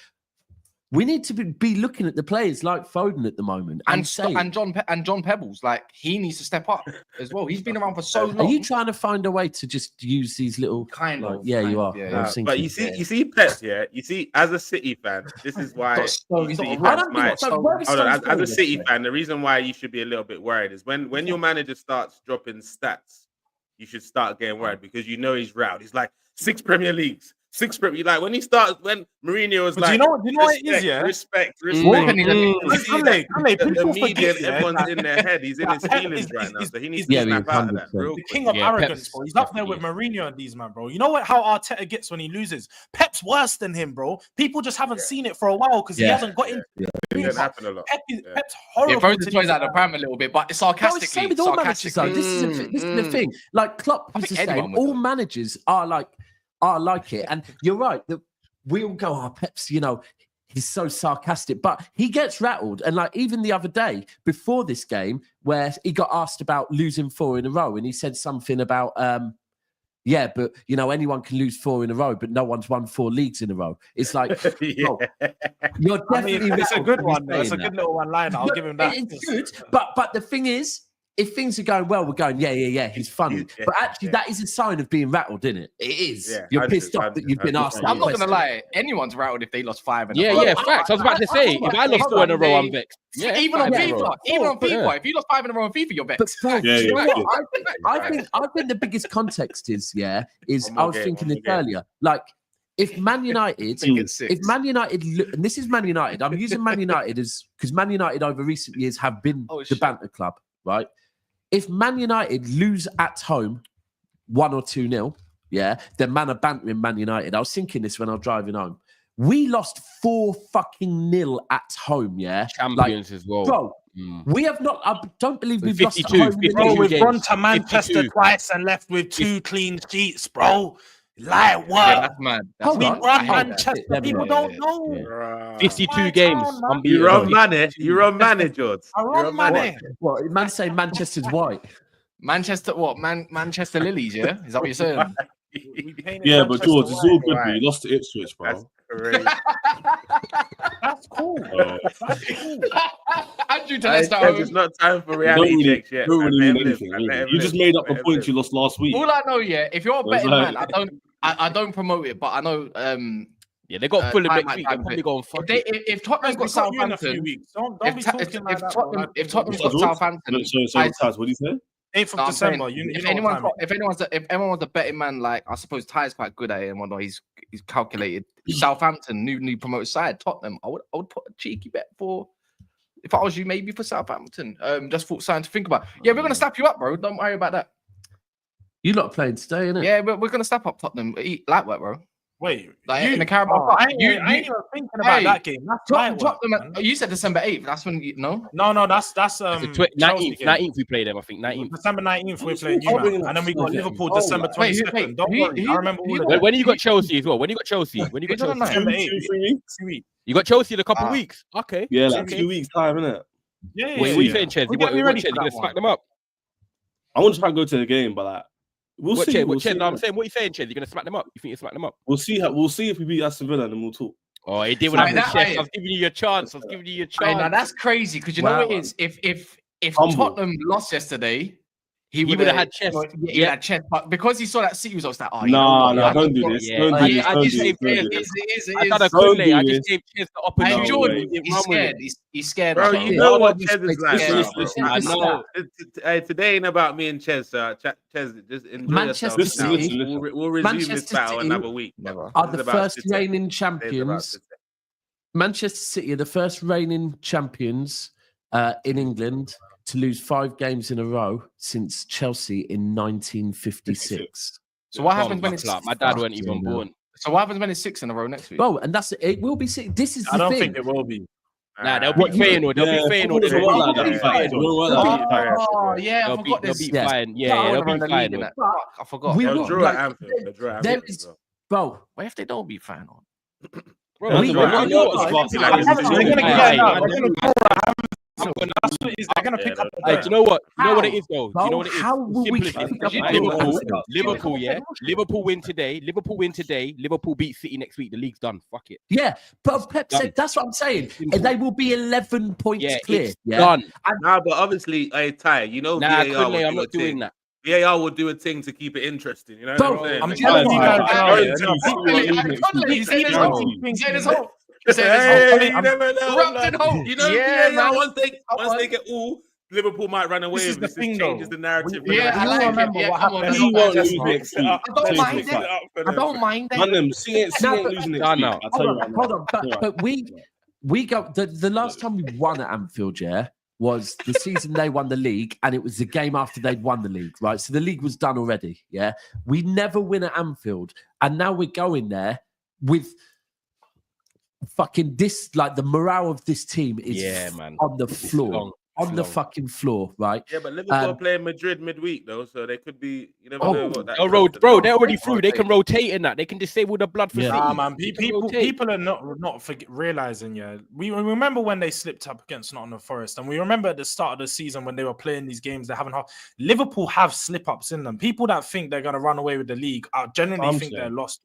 We need to be looking at the players like Foden at the moment and saying, And John Pebbles, like he needs to step up as well. He's been around for so long. are you trying to find a way to just use these little Kind like, of, yeah, kind you of, are. yeah, I was But thinking, you see, Pep, yeah. You see, as a City fan, this is why. Got so- he's City not I fans don't might- think so. Where was Hold on, Son's as a goal City yesterday? fan, the reason why you should be a little bit worried is when your manager starts dropping stats, you should start getting worried, because you know he's routed. He's like 6 Premier Leagues, 6 Premier. Like when Mourinho was But like, do you know what it is, yeah? respect. Walker needs a- You see that the people media, forget, yeah, everyone's that- in their head. He's in his Pep feelings is- right now, is- so he needs Yeah, to snap he's out of that 100%. real The quick. king of Yeah, arrogance, Pep's bro. He's up there with definitely Mourinho and these, man, bro. You know what? How Arteta gets when he loses? Pep's worse than him, bro. People just haven't seen it for a while because he Yeah. hasn't got into It can happen a lot. Pep's It horrible. throws to the toys these out of the guys. pram a little bit, but it's No, sarcastically. it's the same with all managers, though. This is the thing. Like Klopp I was the think anyone same. would, All though. managers are like it, and you're right. That we all go, oh, Pep's, he's so sarcastic, but he gets rattled. And like even the other day before this game, where he got asked about losing 4 in a row, and he said something about, yeah, but anyone can lose 4 in a row, but no one's won 4 leagues in a row. It's like, bro, you're I mean, definitely. it's a rattled good for one. Though. saying It's a that. good little one-liner. I'll give him that. It's good, but the thing is, if things are going well, we're going, yeah, he's funny. Yeah, but actually, yeah. that is a sign of being rattled, isn't it? It is. Yeah, You're pissed off that you've been 100%. asked that I'm not question. gonna lie. Anyone's rattled if they lost 5 in a Yeah, row. yeah, facts. I was about to say, if I lost 4 in a row, I'm vexed. Yeah, Even on 5 in a row. FIFA, Yeah. if you lost 5 in a row on FIFA, you're But vexed. bro, Yeah, do you know yeah, what? yeah. I think the biggest context is One I more was game, thinking one this more game. earlier. Like, if Man United, think it's 6. if Man United, and this is Man United, I'm using Man United because Man United over recent years have been Oh, the shit. banter club, right? If Man United lose at home 1 or 2-0, yeah, then man are bantering Man United. I was thinking this when I was driving home. We lost 4-0 at home, yeah. Champions as well. Bro, Mm. we have not. I don't believe we've lost at 52, home. in the 52 Bro, league. we've games. gone to Manchester 52. twice and left with 2 clean sheets, bro. Light work. Yeah, that's mad. That's Hold we on. mad. run I hate that. Manchester. Yeah, People yeah, don't yeah, know. yeah. 52 My games. town, man. Unbeaten. You're on money. You're on money, George. I You're run on money. Well, man say Manchester's white. Manchester, what? Manchester Lilies, yeah? Is that what you're saying? We painted Yeah, but Manchester George, it's white. all good. But Right. you lost to Ipswich, That's bro. crazy. That's cool. Uh, That's cool. Andrew to Hey, Leicester George, home. it's not time for you don't reality really, checks yet. don't man. really Let mean him live, anything. man. Let him You just live. made up Let the him points live. you lost last week. All I know, yeah, if you're a It was betting like- man, I don't promote it, but I know Yeah, they got full of time next might week. time They're probably fit. going fuck if it. if Tottenham's got We got you in a few Southampton, weeks. Don't if be Ta- talking if like that. Tottenham bro. if Tottenham's got George? Southampton, So Taz, what do you say? 8th of I'm saying, December. You if know anyone's what got, if anyone's a betting man, like I suppose Ty's quite good at it and whatnot. He's calculated. Southampton, new promoted side, Tottenham. I would put a cheeky bet for. If I was you, maybe for Southampton. Just thought something to think about. Yeah, we're gonna snap you up, bro. Don't worry about that. You lot playing today, innit? Yeah, we're gonna snap up Tottenham. Eat light work, bro. Wait, Like in the Carabao Cup. I ain't even thinking about Hey, that game. That's light work, Tottenham. man. You said December 8th. That's when you no. No, that's The Chelsea 19th, game. 19th we play them, I think. 19th. December 19th we're playing Oh, you, man. And then we got okay. Liverpool Oh, December wait, 22nd. Don't who- worry, I remember all of who- that. When you got Chelsea as well? When you got Chelsea? When you got Who's on Chelsea? that? December 8th. 2-3 weeks? 2 weeks. You got Chelsea in a couple Ah. weeks. Okay. Yeah, like Okay. 2 weeks time, innit? Yeah, What are you saying, Ches? We're What getting you ready Ches? for You gonna that smack one. them up? I want to try and go to the game, but like, we'll What see. Ches? We'll What Ches? see. No, I'm saying, what are you saying, Ches? You gonna smack them up? You think you smack them up? We'll see if we beat Aston Villa, and then we'll talk. Oh, he did Aye, what I that- Ches. aye. I was giving you your chance. I was giving you your Aye, now chance. that's crazy because you know Wow. what it is. If Humble. Tottenham lost yesterday, he would have had chest. Yeah, he had chest, but because he saw that City results, like, oh, No, I don't do this. Don't do this. I Don't just do gave this. Chez. I I this. just gave Chez the opportunity. And Jordan, way. he's scared. He's scared. Bro, like, you bro. know Yeah. what Chez is like, Listen, bro. listen, I know. Today ain't about me and Chez, sir. Chez, just enjoy Manchester yourself. City- now. We'll resume this Manchester battle City another week. Never. Are This the is about first City. reigning This is about champions. City. Manchester City are the first reigning champions in England to lose 5 games in a row since Chelsea in 1956. So what happens when it's My dad weren't even born. So what happens when it's 6 in a row next week? Bro, and that's it. Will be 6. This is the I don't thing. think it will be. Nah, they'll be Feyenoord. They'll be Feyenoord. They'll be fine. Oh, yeah, I They'll forgot be this. Yeah. fine. Yeah, they'll be fine. Fuck, I forgot. We They'll will- draw like, at Anfield. They'll draw at there Anfield is- as well. Bro, What if they don't beat Feyenoord? Bro, We- They're gonna get they're gonna pick up. Hey, do you know what? You know what it How? is though. Bro, You know what it is. how will we Simple as pick this. up Liverpool, yeah. Liverpool win today. Liverpool beat City next week. The league's done. Fuck it. yeah, but Pep said that's what I'm saying. And they will be 11 points Yeah, clear. it's Yeah, done. Nah, but obviously, Ty, you know, Nah, VAR Kunle, I'm will not do a doing thing. that. VAR will do a thing to keep it interesting. You know Bro, what I'm I'm saying? telling you guys now. He said his hope. He said his hope. He said his Hey, hope. you never know. Corrupted like, hope. You know, Yeah, VAR, man. once they get all, Liverpool might run away This is with the this. thing, This changes though. the narrative. Yeah, I like it. Yeah, come on. He won't lose I next week. don't mind Take it. I don't mind Man, it. them City ain't losing next Nah, week. nah. I'll tell you right now. Hold on, but we got the last time we won at Anfield, yeah, was the season they won the league, and it was the game after they'd won the league, right? So the league was done already, yeah. We never win at Anfield, and now we're going there with fucking this, like the morale of this team is man. on the floor. long. On the long. fucking floor, right? Yeah, but Liverpool are playing Madrid midweek though, so they could be. You never Oh, know what that. Bro, they're already through. They can rotate in that. They can disable the blood for Yeah. City. Nah, man. They can rotate. People are not realizing. Yeah, we remember when they slipped up against Nottingham Forest, and we remember at the start of the season when they were playing these games. They haven't. Liverpool have slip ups in them. People that think they're going to run away with the league are generally think they're lost.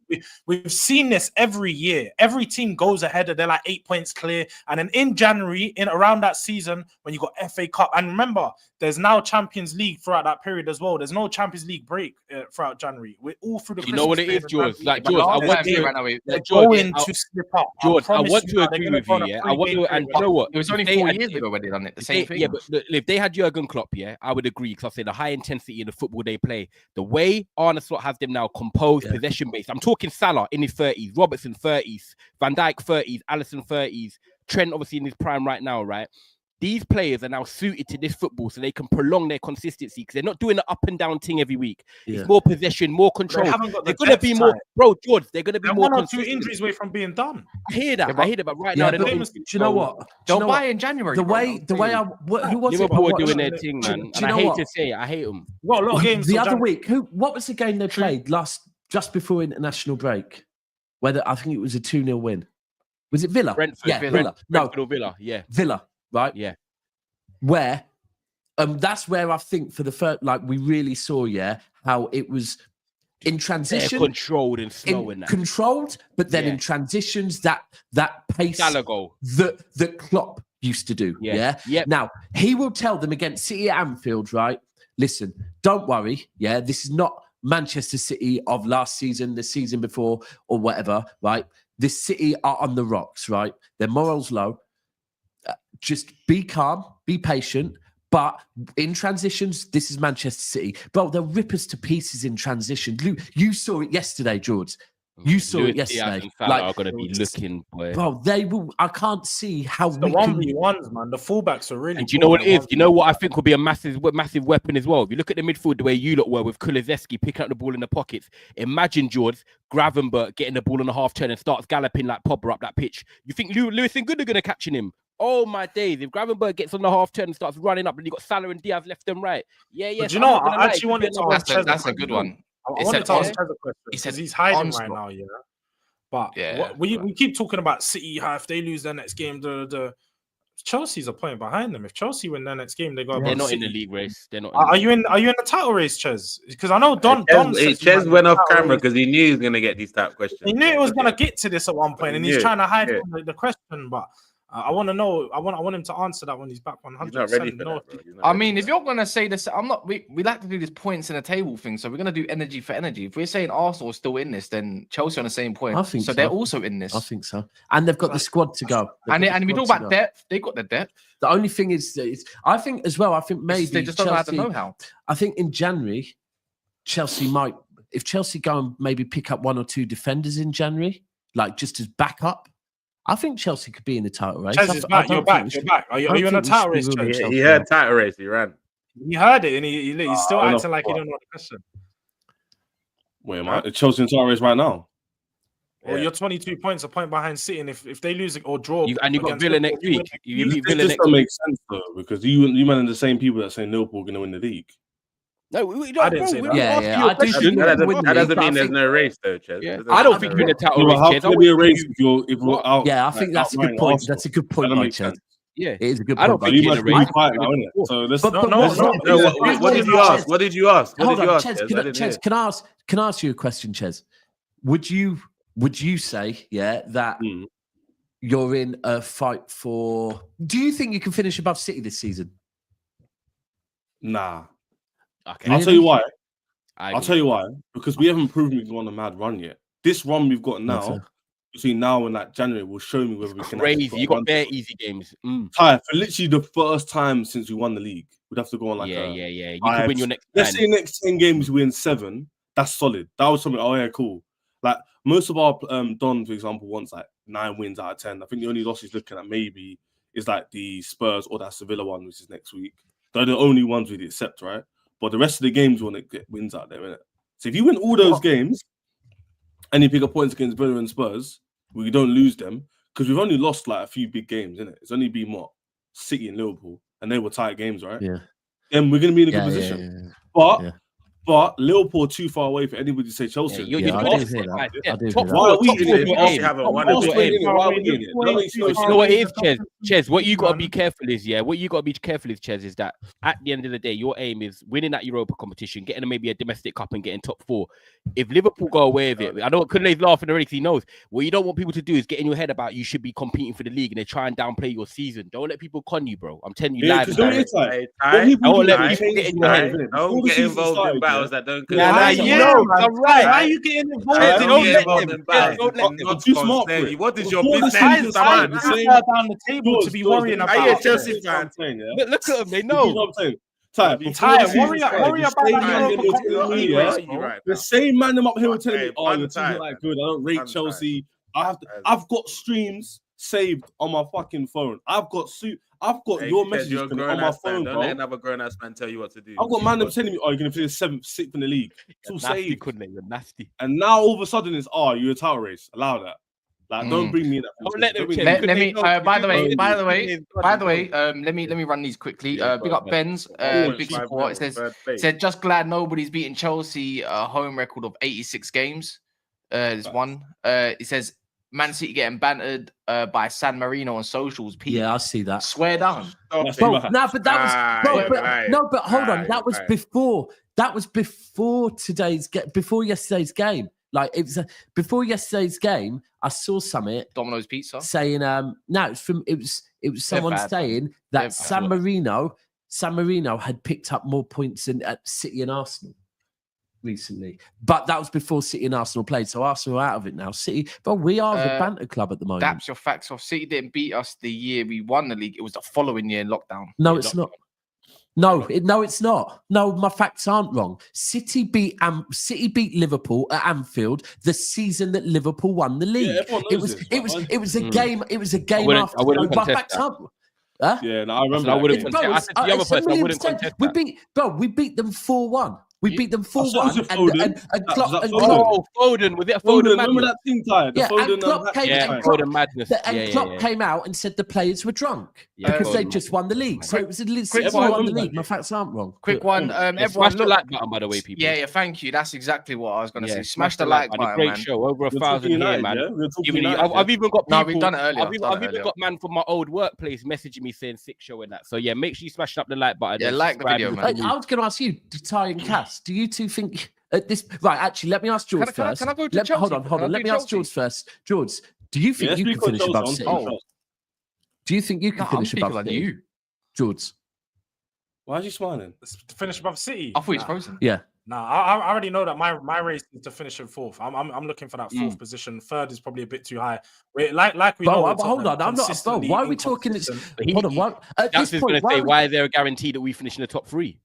We've seen this every year. Every team goes ahead, and they're like 8 points clear, and then in January, in around that season when you got FA Cup, and remember, there's now Champions League throughout that period as well. There's no Champions League break throughout January. We're all through the. You know what it is, George? Like George, Last I want time they to. ran away. They're George, going to slip up. George, I promise want you to that they're agree gonna with go on you. a Yeah, I want 3-game to, and period. you know what? It was only If they 4 had- years ago when they done it. The same thing. Yeah, but if they had Jurgen Klopp, yeah, I would agree because I say the high intensity in the football they play, the way Arne Slot has them now composed, possession based. I'm talking Salah in his 30s, Robertson 30s, Van Dijk 30s, Alisson 30s, Trent obviously in his prime right now, right? These players are now suited to this football so they can prolong their consistency because they're not doing the up and down thing every week. Yeah. It's more possession, more control. haven't got the They're going to be depth more, time. bro, George, they're going to be They're more one or two consistent. injuries away from being done. I hear that, but right Yeah, now they're but not. do you know what? Do you They'll know buy what? in January. The bro. way I who was Liverpool it? are doing Watched- their thing, Do man. you And I know hate what? to say it, I hate them. Well, a lot of games. The till other January. week, what was the game they played just before international break? Whether I think it was a 2-0 win. Was it Villa? Brentford, Yeah, Villa. No, Brentford or Villa, yeah. Villa, right? Yeah. Where that's where I think for the first, like we really saw, how it was in They're transition, controlled and slow in that. controlled, but then Yeah. in transitions that pace Salah goal. that Klopp used to do. Yeah. Yeah. Yep. Now he will tell them against City at Anfield, right? Listen, don't worry. Yeah, this is not Manchester City of last season, the season before, or whatever, right? This City are on the rocks, right? Their morals low. Just be calm, be patient. But in transitions, this is Manchester City. Bro, they'll rip us to pieces in transition. You saw it yesterday, George. You saw it yesterday. And Salah are going to be looking, boy. Bro, they will. I can't see how The we can. 1v1s, man. The fullbacks are really. And do you know what it is? You know what I think will be a massive weapon as well? If you look at the midfield, the way you lot were with Kulusevski picking up the ball in the pockets, imagine George Gravenberch getting the ball on the half turn and starts galloping like Pogba up that pitch. You think Lewis and Good are going to catch him? Oh my days! If Gravenberch gets on the half turn and starts running up, and you got Salah and Diaz left and right. Yeah. But you know, I actually wanted to ask Chez That's a good one. I He wanted said to ask on- Chez a question he said because he's hiding onslaught. right now, yeah. But Yeah, we keep talking about City. How if they lose their next game, the Chelsea's a point behind them. If Chelsea win their next game, they go. They're above not in City. the league race. They're not. Are you in the title race, Ches? Because I know Don says Chez he's went in off the title camera race. because he knew he was going to get these type of questions. He knew it was going to get to this at one point, and he's Yeah, trying to hide yeah. from the question. But I want to know. I want him to answer that when he's back 100%. He's not ready for No, that, bro. He's not I ready mean, for if that. you're gonna say this, I'm not. We like to do this points in a table thing, so we're gonna do energy for energy. If we're saying Arsenal is still in this, then Chelsea on the same point. I think so. so. They're also in this. I think so. And they've got the squad to go. And we talk about depth. They got the depth. The only thing is, I think as well. I think maybe They just don't Chelsea, know how to know how. I think in January, Chelsea might, if Chelsea go and maybe pick up 1 or 2 defenders in January, like just as backup, I think Chelsea could be in the title race. Chez is back. You're back. You're back. Are you in a title race, Chez? He heard title race. He ran. He heard it, and he's still I don't acting know like he what. don't know the question. Wait, am I Chelsea in title race right now? Well, you're 22 points, a point behind City, and if they lose or draw, And you've got against Villa Liverpool, next week. You beat This Villa just next don't week. make sense though, because you man are the same people that say Liverpool going to win the league. No, we don't. I didn't say that. Yeah, I do think That Liverpool win the doesn't league, mean but there's no race, though, Chez. Yeah. Doesn't I mean don't there's think no you're in a race. title No, race, how Chez. can there be a race if we're out? Yeah, I think that's a good outranking point. Arsenal? That's a good That point, don't mate, make Chez. sense. Yeah. It is a good I don't point. think You you're in must a race. be fight now, innit? So let's But No, What did you ask? What did you ask? What Hold did you on, ask? Chez, Chez? I didn't hear. can I ask you a question, Chez? Would you say, that you're in a fight for? Do you think you can finish above City this season? Nah. Okay. I'll tell you why. I I'll agree. tell you why. Because we haven't proven we can go on a mad run yet. This run we've got now, fair. between now and like January, will show me whether we can. Crazy. actually You go on got a bare run. easy games. Ty, for literally the first time since we won the league, we'd have to go on like Yeah. a. You could win your next. Let's 10. say next 10 games we win 7. That's solid. That was something. Oh yeah, cool. Like most of our Don, for example, wants like 9 wins out of 10. I think the only loss he's looking at maybe is like the Spurs or that Sevilla one, which is next week. They're the only ones we'd accept, right? But the rest of the games we want to get wins out there, innit? So if you win all those games and you pick up points against Villa and Spurs, we don't lose them because we've only lost like a few big games, innit? It's only been what? City and Liverpool, and they were tight games, right? Yeah. Then we're gonna be in a good position. But Liverpool are too far away for anybody to say Chelsea. You're I top do hear that. five. I do Top hear Why are we top in four it? is your Chelsea aim. haven't won Arsenal a ain't in it. Why are we in it? That makes no You sense. know what it is, Chez? What you got to be careful is, what you got to be careful is, Chez, is that at the end of the day, your aim is winning that Europa competition, getting maybe a domestic cup and getting top 4. If Liverpool go away with it, I know Kunle's laughing already because he knows. What you don't want people to do is get in your head about you should be competing for the league and they try and downplay your season. Don't let people con you, bro. I'm telling you live. Because and don't direct. it's like Ty, people won't do let that people change get in the your game, head. innit? Don't Before the get season involved in started, battles that don't. Yeah, Why you you know, man? I'm right. Why are you getting involved? Chez, Don't don't get let involved them. in battles. Don't let them. I'm too smart for it. What is your Before the business? season started, man? the same- down the table to be George, worrying George, Are you a about. Chelsea fan? Look at them. They You know. know what I'm saying? Ty, before Ty, the season worry started, about the that same man Europa them were Cup telling me, anyway, yeah, Are you right the now? same man them up here were telling me, Hey, "Oh, your fun team's time, not that man. good. I don't rate Fun Chelsea. time. I've got streams saved on my fucking phone. I've got Hey, your Chez, messages you're a on my grown-ass man. phone, Don't bro. let another grown-ass man tell you what to do. I've got man them telling me, "Oh, you're gonna finish 7th, 6th in the league." It's all Nasty, saved. Kunle. You're nasty. And now all of a sudden it's, "Oh, you're a title race." Allow that. Like, don't bring me in that. Don't let them Don't bring change. me Let me. By the way, Let let me run these quickly. Yeah, Big go up on, Ben's. Oh, Big 5-0, support. It says third place. said just glad nobody's beating Chelsea. Home record of 86 games. Is one. It says Man City getting bantered by San Marino on socials. Pete. Yeah, I see that. Swear down. That's Bro, right. no, but that was but hold on. Right, That was right. before. That was before before yesterday's game. Like it was before yesterday's game. I saw something Domino's Pizza. saying no, it was someone bad, saying They're that bad. San Marino had picked up more points than at City and Arsenal recently. But that was before City and Arsenal played. So Arsenal are out of it now. City, but we are the banter club at the moment. Daps your facts off. City didn't beat us the year we won the league. It was the following year in lockdown. No, it's not. No, it's not. No, my facts aren't wrong. City beat Liverpool at Anfield the season that Liverpool won the league. Yeah, everyone knows It was a game. It was a game wouldn't- after. I wouldn't my contest facts that. aren't. Huh? Yeah, no, I remember. I that wouldn't game. contest- I said to the other person, I wouldn't contest that. We beat them 4-1. We beat them 4-1. was it Foden? And Was Klopp, that and Foden? Klopp, Oh, Foden. Was it a Foden, Foden remember madness? that team tie? The Yeah, Foden and Klopp came- Yeah, and Foden madness. and Klopp came out and said the players were drunk Yeah, because they Foden just won the league. So it was City quick won one. the league. My facts aren't wrong. Quick one. Everyone Smash the look. like button, by the way, people. Yeah, thank you. That's exactly what I was gonna say. Yeah, Smash the like button, Great man. show. Over We're 1,000 talking here, United, man. yeah? We're talking Giving you- United, I've even got people. No, we've done it earlier. I've even got man from my old workplace messaging me saying sick show and that. So yeah, make sure you smash up the like button. Yeah, and like the subscribe video, if man. you I was going to ask you, Ty and Cass, do you two think at this right? Actually, let me ask George Can I first. go to Chelsea? Hold on. Can I Let do me ask Chelsea? George first. George, do you think Yeah, you let's can be finish above Chelsea City? on Chelsea. Do you think you can No, I'm finish speaking above like City? you. George? Why are you smiling? To finish above City. I thought he's frozen. Yeah. Nah, I already know that my race is to finish in fourth. I'm looking for that fourth position. Third is probably a bit too high. Like we know. Bro, with hold on. Tottenham, I'm not. Bro, consistently why are we talking this? inconsistent. Hold on. Why, at That's this just going point, to say, why is there a guarantee that we finish in the top 3?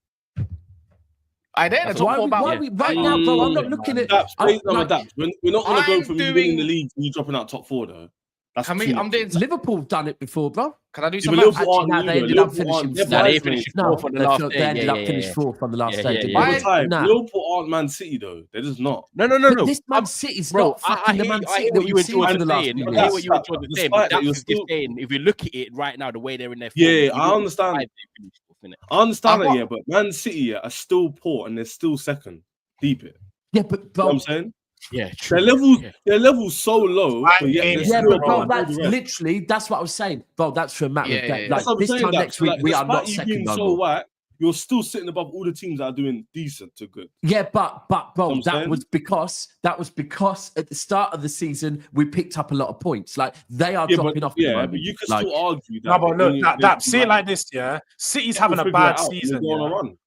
I did the top why, 4 battle. why we right now, bro? I'm not looking at. Daps, Daps. We're not going to go I'm from you winning the doing- league to you dropping out top 4 though. That's Can we? too I'm much. doing. Liverpool done it before, bro. Can I do Yeah, some? but maths? Liverpool aren't Actually, no, they either. ended up Liverpool finishing aren't- they're fourth. Nah, they bridesmaids. finished No, fourth on the last day. they ended up Yeah. finished fourth on the last Yeah, day. yeah, didn't yeah. they? All the time. Nah. Liverpool aren't Man City though. They're just not. No. But this Man City's Bro, not fucking the Man I City hear that what you we've and seen George for are the last saying. few I years. hear what you and George are saying, but Despite that, that's you're just still- saying, if you look at it right now, the way they're in their form, Yeah, you I wouldn't understand. survive they finish fourth, innit? I understand I've that, got- yeah, but Man City are still poor and they're still second. Deep it. Yeah, but You know bro, what I'm saying? Yeah, true. Their level's so low, Five but yet they're games yeah, in still a but bro, row. above all that's the rest. literally that's what I was saying, bro. That's for a matter of Yeah, game. yeah, Like That's what I'm this saying, time Daps. next week, Like, we are despite not you second being no so more. whack, you're still sitting above all the teams that are doing decent to good. Yeah, but Know what bro, I'm that saying? was because at the start of the season we picked up a lot of points. Like they are Yeah, dropping but off. At the yeah, moment. but you can Like, still argue that. No, but look, when that see it like this, yeah. City's having a bad season, Go on a yeah, run.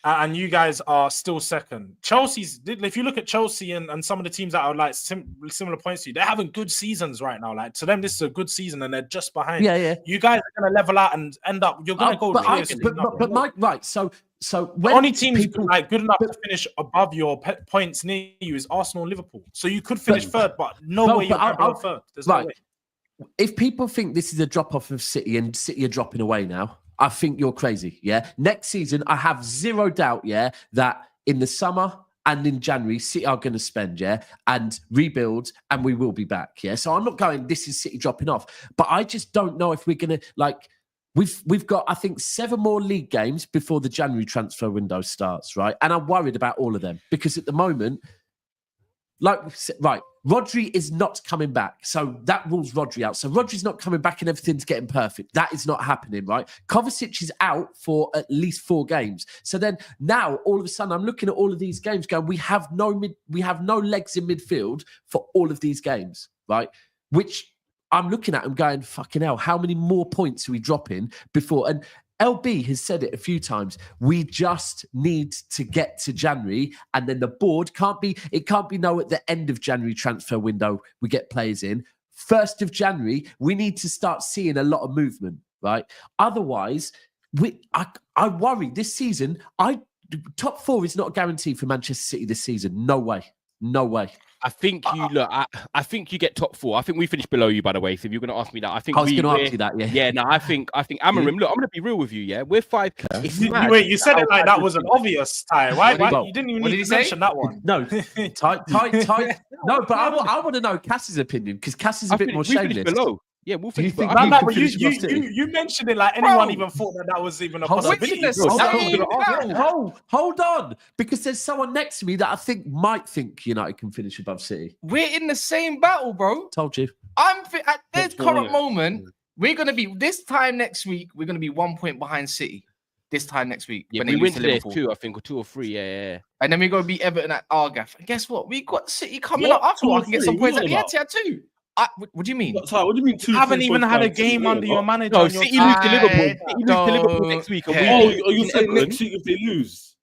and you guys are still second. Chelsea's. If you look at Chelsea and some of the teams that are like similar points to you, they're having good seasons right now. Like to them, this is a good season, and they're just behind. yeah. You guys are gonna level out and end up. You're gonna go. But Mike, right? So the when only teams people, like good enough but- to finish above your points near you is Arsenal and Liverpool. So you could finish third, but no Bro, way you're but going third. There's right. no way. if people think this is a drop off of City and City are dropping away now, I think you're crazy. Yeah. Next season, I have zero doubt, yeah, that in the summer and in January, City are going to spend, yeah, and rebuild, and we will be back. Yeah. So I'm not going, this is City dropping off. But I just don't know if we're going to, like, we've got, I think, 7 more league games before the January transfer window starts, right? And I'm worried about all of them because at the moment, like, right, Rodri is not coming back. So that rules Rodri out. So Rodri's not coming back and everything's getting perfect. That is not happening, right? Kovacic is out for at least 4 games. So then now all of a sudden I'm looking at all of these games going, we have no legs in midfield for all of these games, right? Which I'm looking at and going, fucking hell, how many more points are we dropping before? And LB has said it a few times. We just need to get to January, and then the board can't be no at the end of January transfer window we get players in. 1st of January, we need to start seeing a lot of movement, right? Otherwise, I worry this season. Top 4 is not a guarantee for Manchester City this season. No way. No way. I think you look. I think you get top 4. I think we finish below you, by the way. So if you're going to ask me that, I think I was going to ask you that. Yeah. Yeah. No, I think Amorim. Look, I'm going to be real with you. Yeah, we're 5. It's mad. Wait, you said it like that was an obvious tie. Why you didn't even What need did to he mention that one? No, tight. No, but I want to know Cass's opinion because Cass is a bit more we finished shameless. below. Yeah, we'll Do you finish think below. we No, can but finish above City? you mentioned it like anyone Bro. even thought that was even a Hold on. possibility. Which is bro. the That's what same I'm gonna ask you. Hold on, because there's someone next to me that I think might think United can finish above City. We're in the same battle, bro. Told you. At this Top 4, current innit? moment, we're gonna be this time next week. We're gonna be 1 point behind City. This time next week, Yeah, when we they went lose to to there Liverpool, 2, I think, or 2 or 3. Yeah. and then we're gonna beat Everton at Argath. And guess what? We got City coming What? up. I 2 thought or I can get 3? some What points are at you the on Etihad too. What do you mean? What do you mean 2? You haven't 3 even points had a behind? game What? under your manager. No, and your City team. lose to Liverpool. City lose to Liverpool don't next week. And care. Oh, we are you saying Everton. next week if they lose?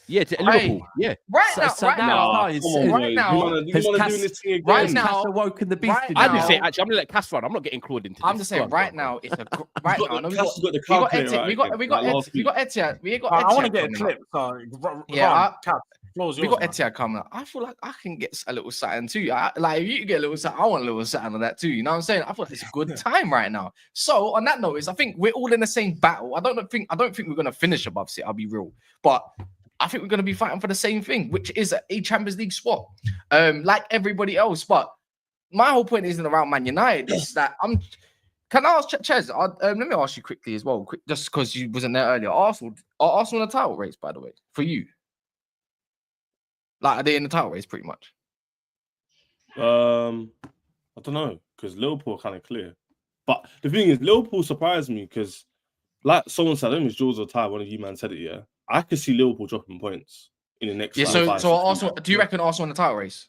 Yeah, to Hey. Liverpool. Yeah. Right So- now, so right now- now, Guys, Come on, right boys. now, You wanna has do Cass- this thing again? right Has now- Cass awoken the beast right in I you? just now- say, actually, I'm going to let Cass run. I'm not getting clawed into this. I'm just saying, Go on, right go on. now, it's a right now. I know we got Cass has got the we got calculator Etihad, out we got again, we got like last Etihad, we week. got Etihad, we got I want to Etihad get a coming clip. up. So, Yeah, Cap, floor's we yours, got man. Etihad coming up. I feel like I can get a little something too. Like if you get a little something, I want a little something of that too. You know what I'm saying? I feel like it's a good time right now. So on that note, I think we're all in the same battle. I don't think we're gonna finish above City. I'll be real, but I think we're going to be fighting for the same thing, which is a Champions League spot, like everybody else. But my whole point isn't around Man United. It's that Can I ask Ches? Let me ask you quickly as well, just because you wasn't there earlier. Arsenal in the title race, by the way, for you. Like, are they in the title race pretty much? I don't know, because Liverpool are kind of clear. But the thing is, Liverpool surprised me because, like someone said, I don't know if Jules or Ty, one of you man said it, yeah. I could see Liverpool dropping points in the next. Yeah. like, So 5, 6 Arsenal. weeks. Do you reckon Arsenal in the title race?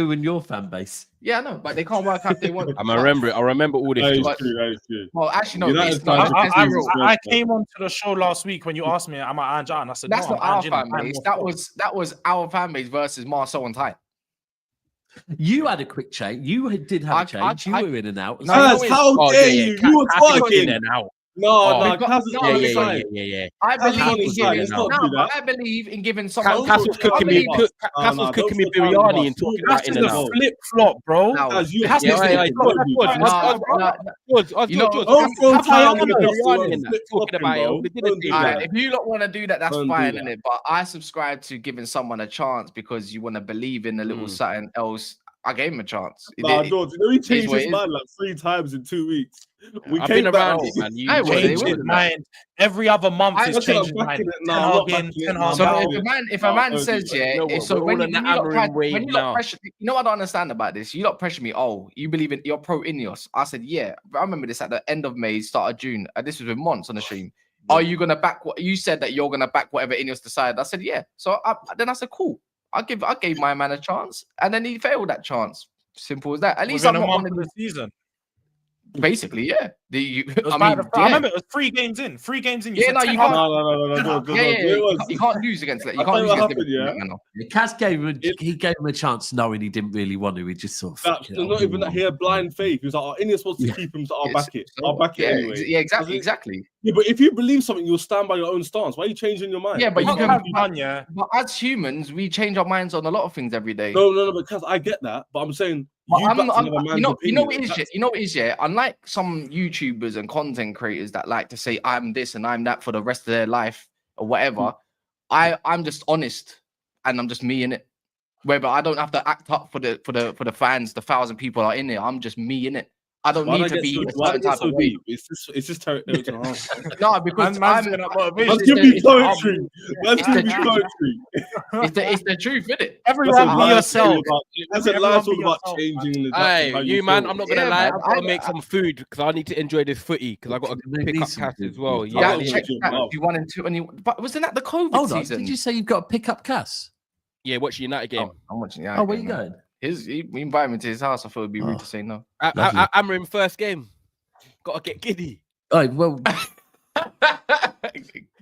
you and your fan base. Yeah, I know, but they can't work out if they want. I remember it. I remember all this. That is But- true. That is true. Well, actually, no. United It's not. fans are Let's be crazy. real. I came onto the show last week when you asked me, am I Anja? And I said, That's no, not I'm our Anjan. fan base. That was our fan base versus Marcel and Ty. You had a quick change. You did have a change. You were in and out. No, Lads, no, how Oh, dare yeah, you? yeah. You were Cass was in twerking. and out. No, We've got- Kaz is no, on Yeah, his yeah, side. yeah, yeah. I That's believe on in his side, giving. let's No, not do but that. I believe in giving someone. Cass was cooking me. I believe- Cass was cooking me biryani and talking That's about in just and a out. flip flop, bro. Now, Kaz, you It has have to to be Yeah, stick flip to flop. it, no, Kaz. no, George, Don't throw have time biryani under the bus, and flip that, talking flopping, about it. bro. We didn't Don't do do Alright, that. if you lot want to do that, that's Don't do fine, that. innit? But I subscribe to giving someone a chance because you want to believe in a little something else. I gave him a chance. Nah, George, you know he changed what his it is. mind like 3 times in 2 weeks. We I've came been back. around it, man. You I would, Change it his would. mind. Every other month I is said I'm changing back mind. in it. Ten Nah, I'm Hag not back in, in it. Ten Nah, Hag I'm So back out. in it. if No, a man don't do says, that. yeah, You know what, so we're when all you, on when the you lot Amorim when wave you lot now. pressure, you know what I don't understand about this? You lot pressure me. Oh, you believe in you're pro Ineos. I said, yeah. I remember this at the end of May, start of June. This was with Mons on the stream. Are you gonna back what you said that you're gonna back whatever Ineos decide? I said, yeah. So then I said, cool. I gave my man a chance, and then he failed that chance. Simple as that. At least Within I'm a not one month of of the these. season. Basically, yeah. It was I by mean, I yeah. remember it was 3 games in. 3 games in. You Yeah, said no, Ten you Hag can't. No, out. George, Yeah, George, yeah, it was- you can't lose against that. You I'll can't tell you lose what against happened, Liverpool, yeah? man. Yeah, Kaz gave him a chance knowing he didn't really want to. He just sort of That's fuck it, not even that he had blind faith. He was like, oh, India's supposed to Yeah. keep him, so I'll It's- back it. so- I'll back it yeah, anyway. Yeah, exactly, Doesn't- exactly. Yeah, but if you believe something, you'll stand by your own stance. Why are you changing your mind? Yeah, but What you can can. be done, yeah. But as humans, we change our minds on a lot of things every day. No, because I get that, but I'm saying But you backed another man's you know opinion. what it is, yeah? You know what it is, yeah? Unlike some YouTubers and content creators that like to say I'm this and I'm that for the rest of their life or whatever, I'm just honest and I'm just me in it. Whether I don't have to act up for the fans, the 1,000 people are in it. I'm just me in it. I don't need to be a why certain did I get type so of way. deep? It's just territory. No, because Man's I'm. doing that motivation. Let's give me poetry. Let's give me the truth. poetry. It's the truth, isn't it? Everyone be yourself. That's a Everyone life's be all about yourself, changing the Hey, how you man, feel. I'm not gonna Yeah, lie. man, I've got to I- make some food because I need to enjoy this footy because I got to Maybe pick up some Cass food, as well. yeah. Yeah, I'm I not checked watching that. love. You 1 and 2, and but wasn't that the COVID Hold on, season? did you say you've got to pick up Cass? Yeah, watch the United game. Oh, I'm watching. Yeah, Oh, where you going? He invited me to his house. I thought it'd be rude to say no. Lovely. Amorim first game. Got to get giddy. Oh, well,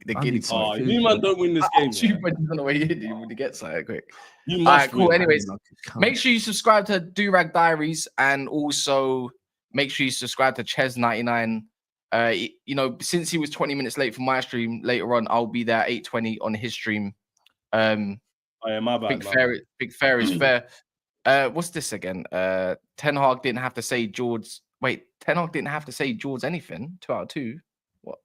The I giddy need some Oh, food. you man don't win this game. Two Yeah. on the way in, you would get something quick. You All must right, cool. win. Anyways, make sure you subscribe to Durag Diaries and also make sure you subscribe to Ches99. You know, since he was 20 minutes late for my stream, later on I'll be there at 8:20 on his stream. Oh, yeah, my bad. Big fair is fair. What's this again? Ten Hag didn't have to say George. Wait, Ten Hag didn't have to say George anything. 2 out of 2. What?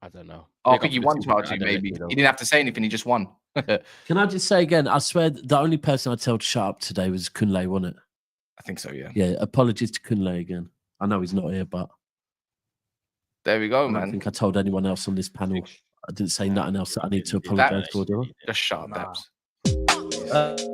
I don't know. Oh, I Big think up he to won the 2 out of team, 2. I don't Maybe know. he didn't have to say anything. He just won. I Can I just say again? I swear the only person I told to shut up today was Kunle, wasn't it? think so. Yeah. Yeah, apologies to Kunle again. I know he's not here, but There we go, I don't man. think I told anyone else on this panel. I didn't say nothing else that I need to That- apologize for, do I? Just shut up, Nah. Daps.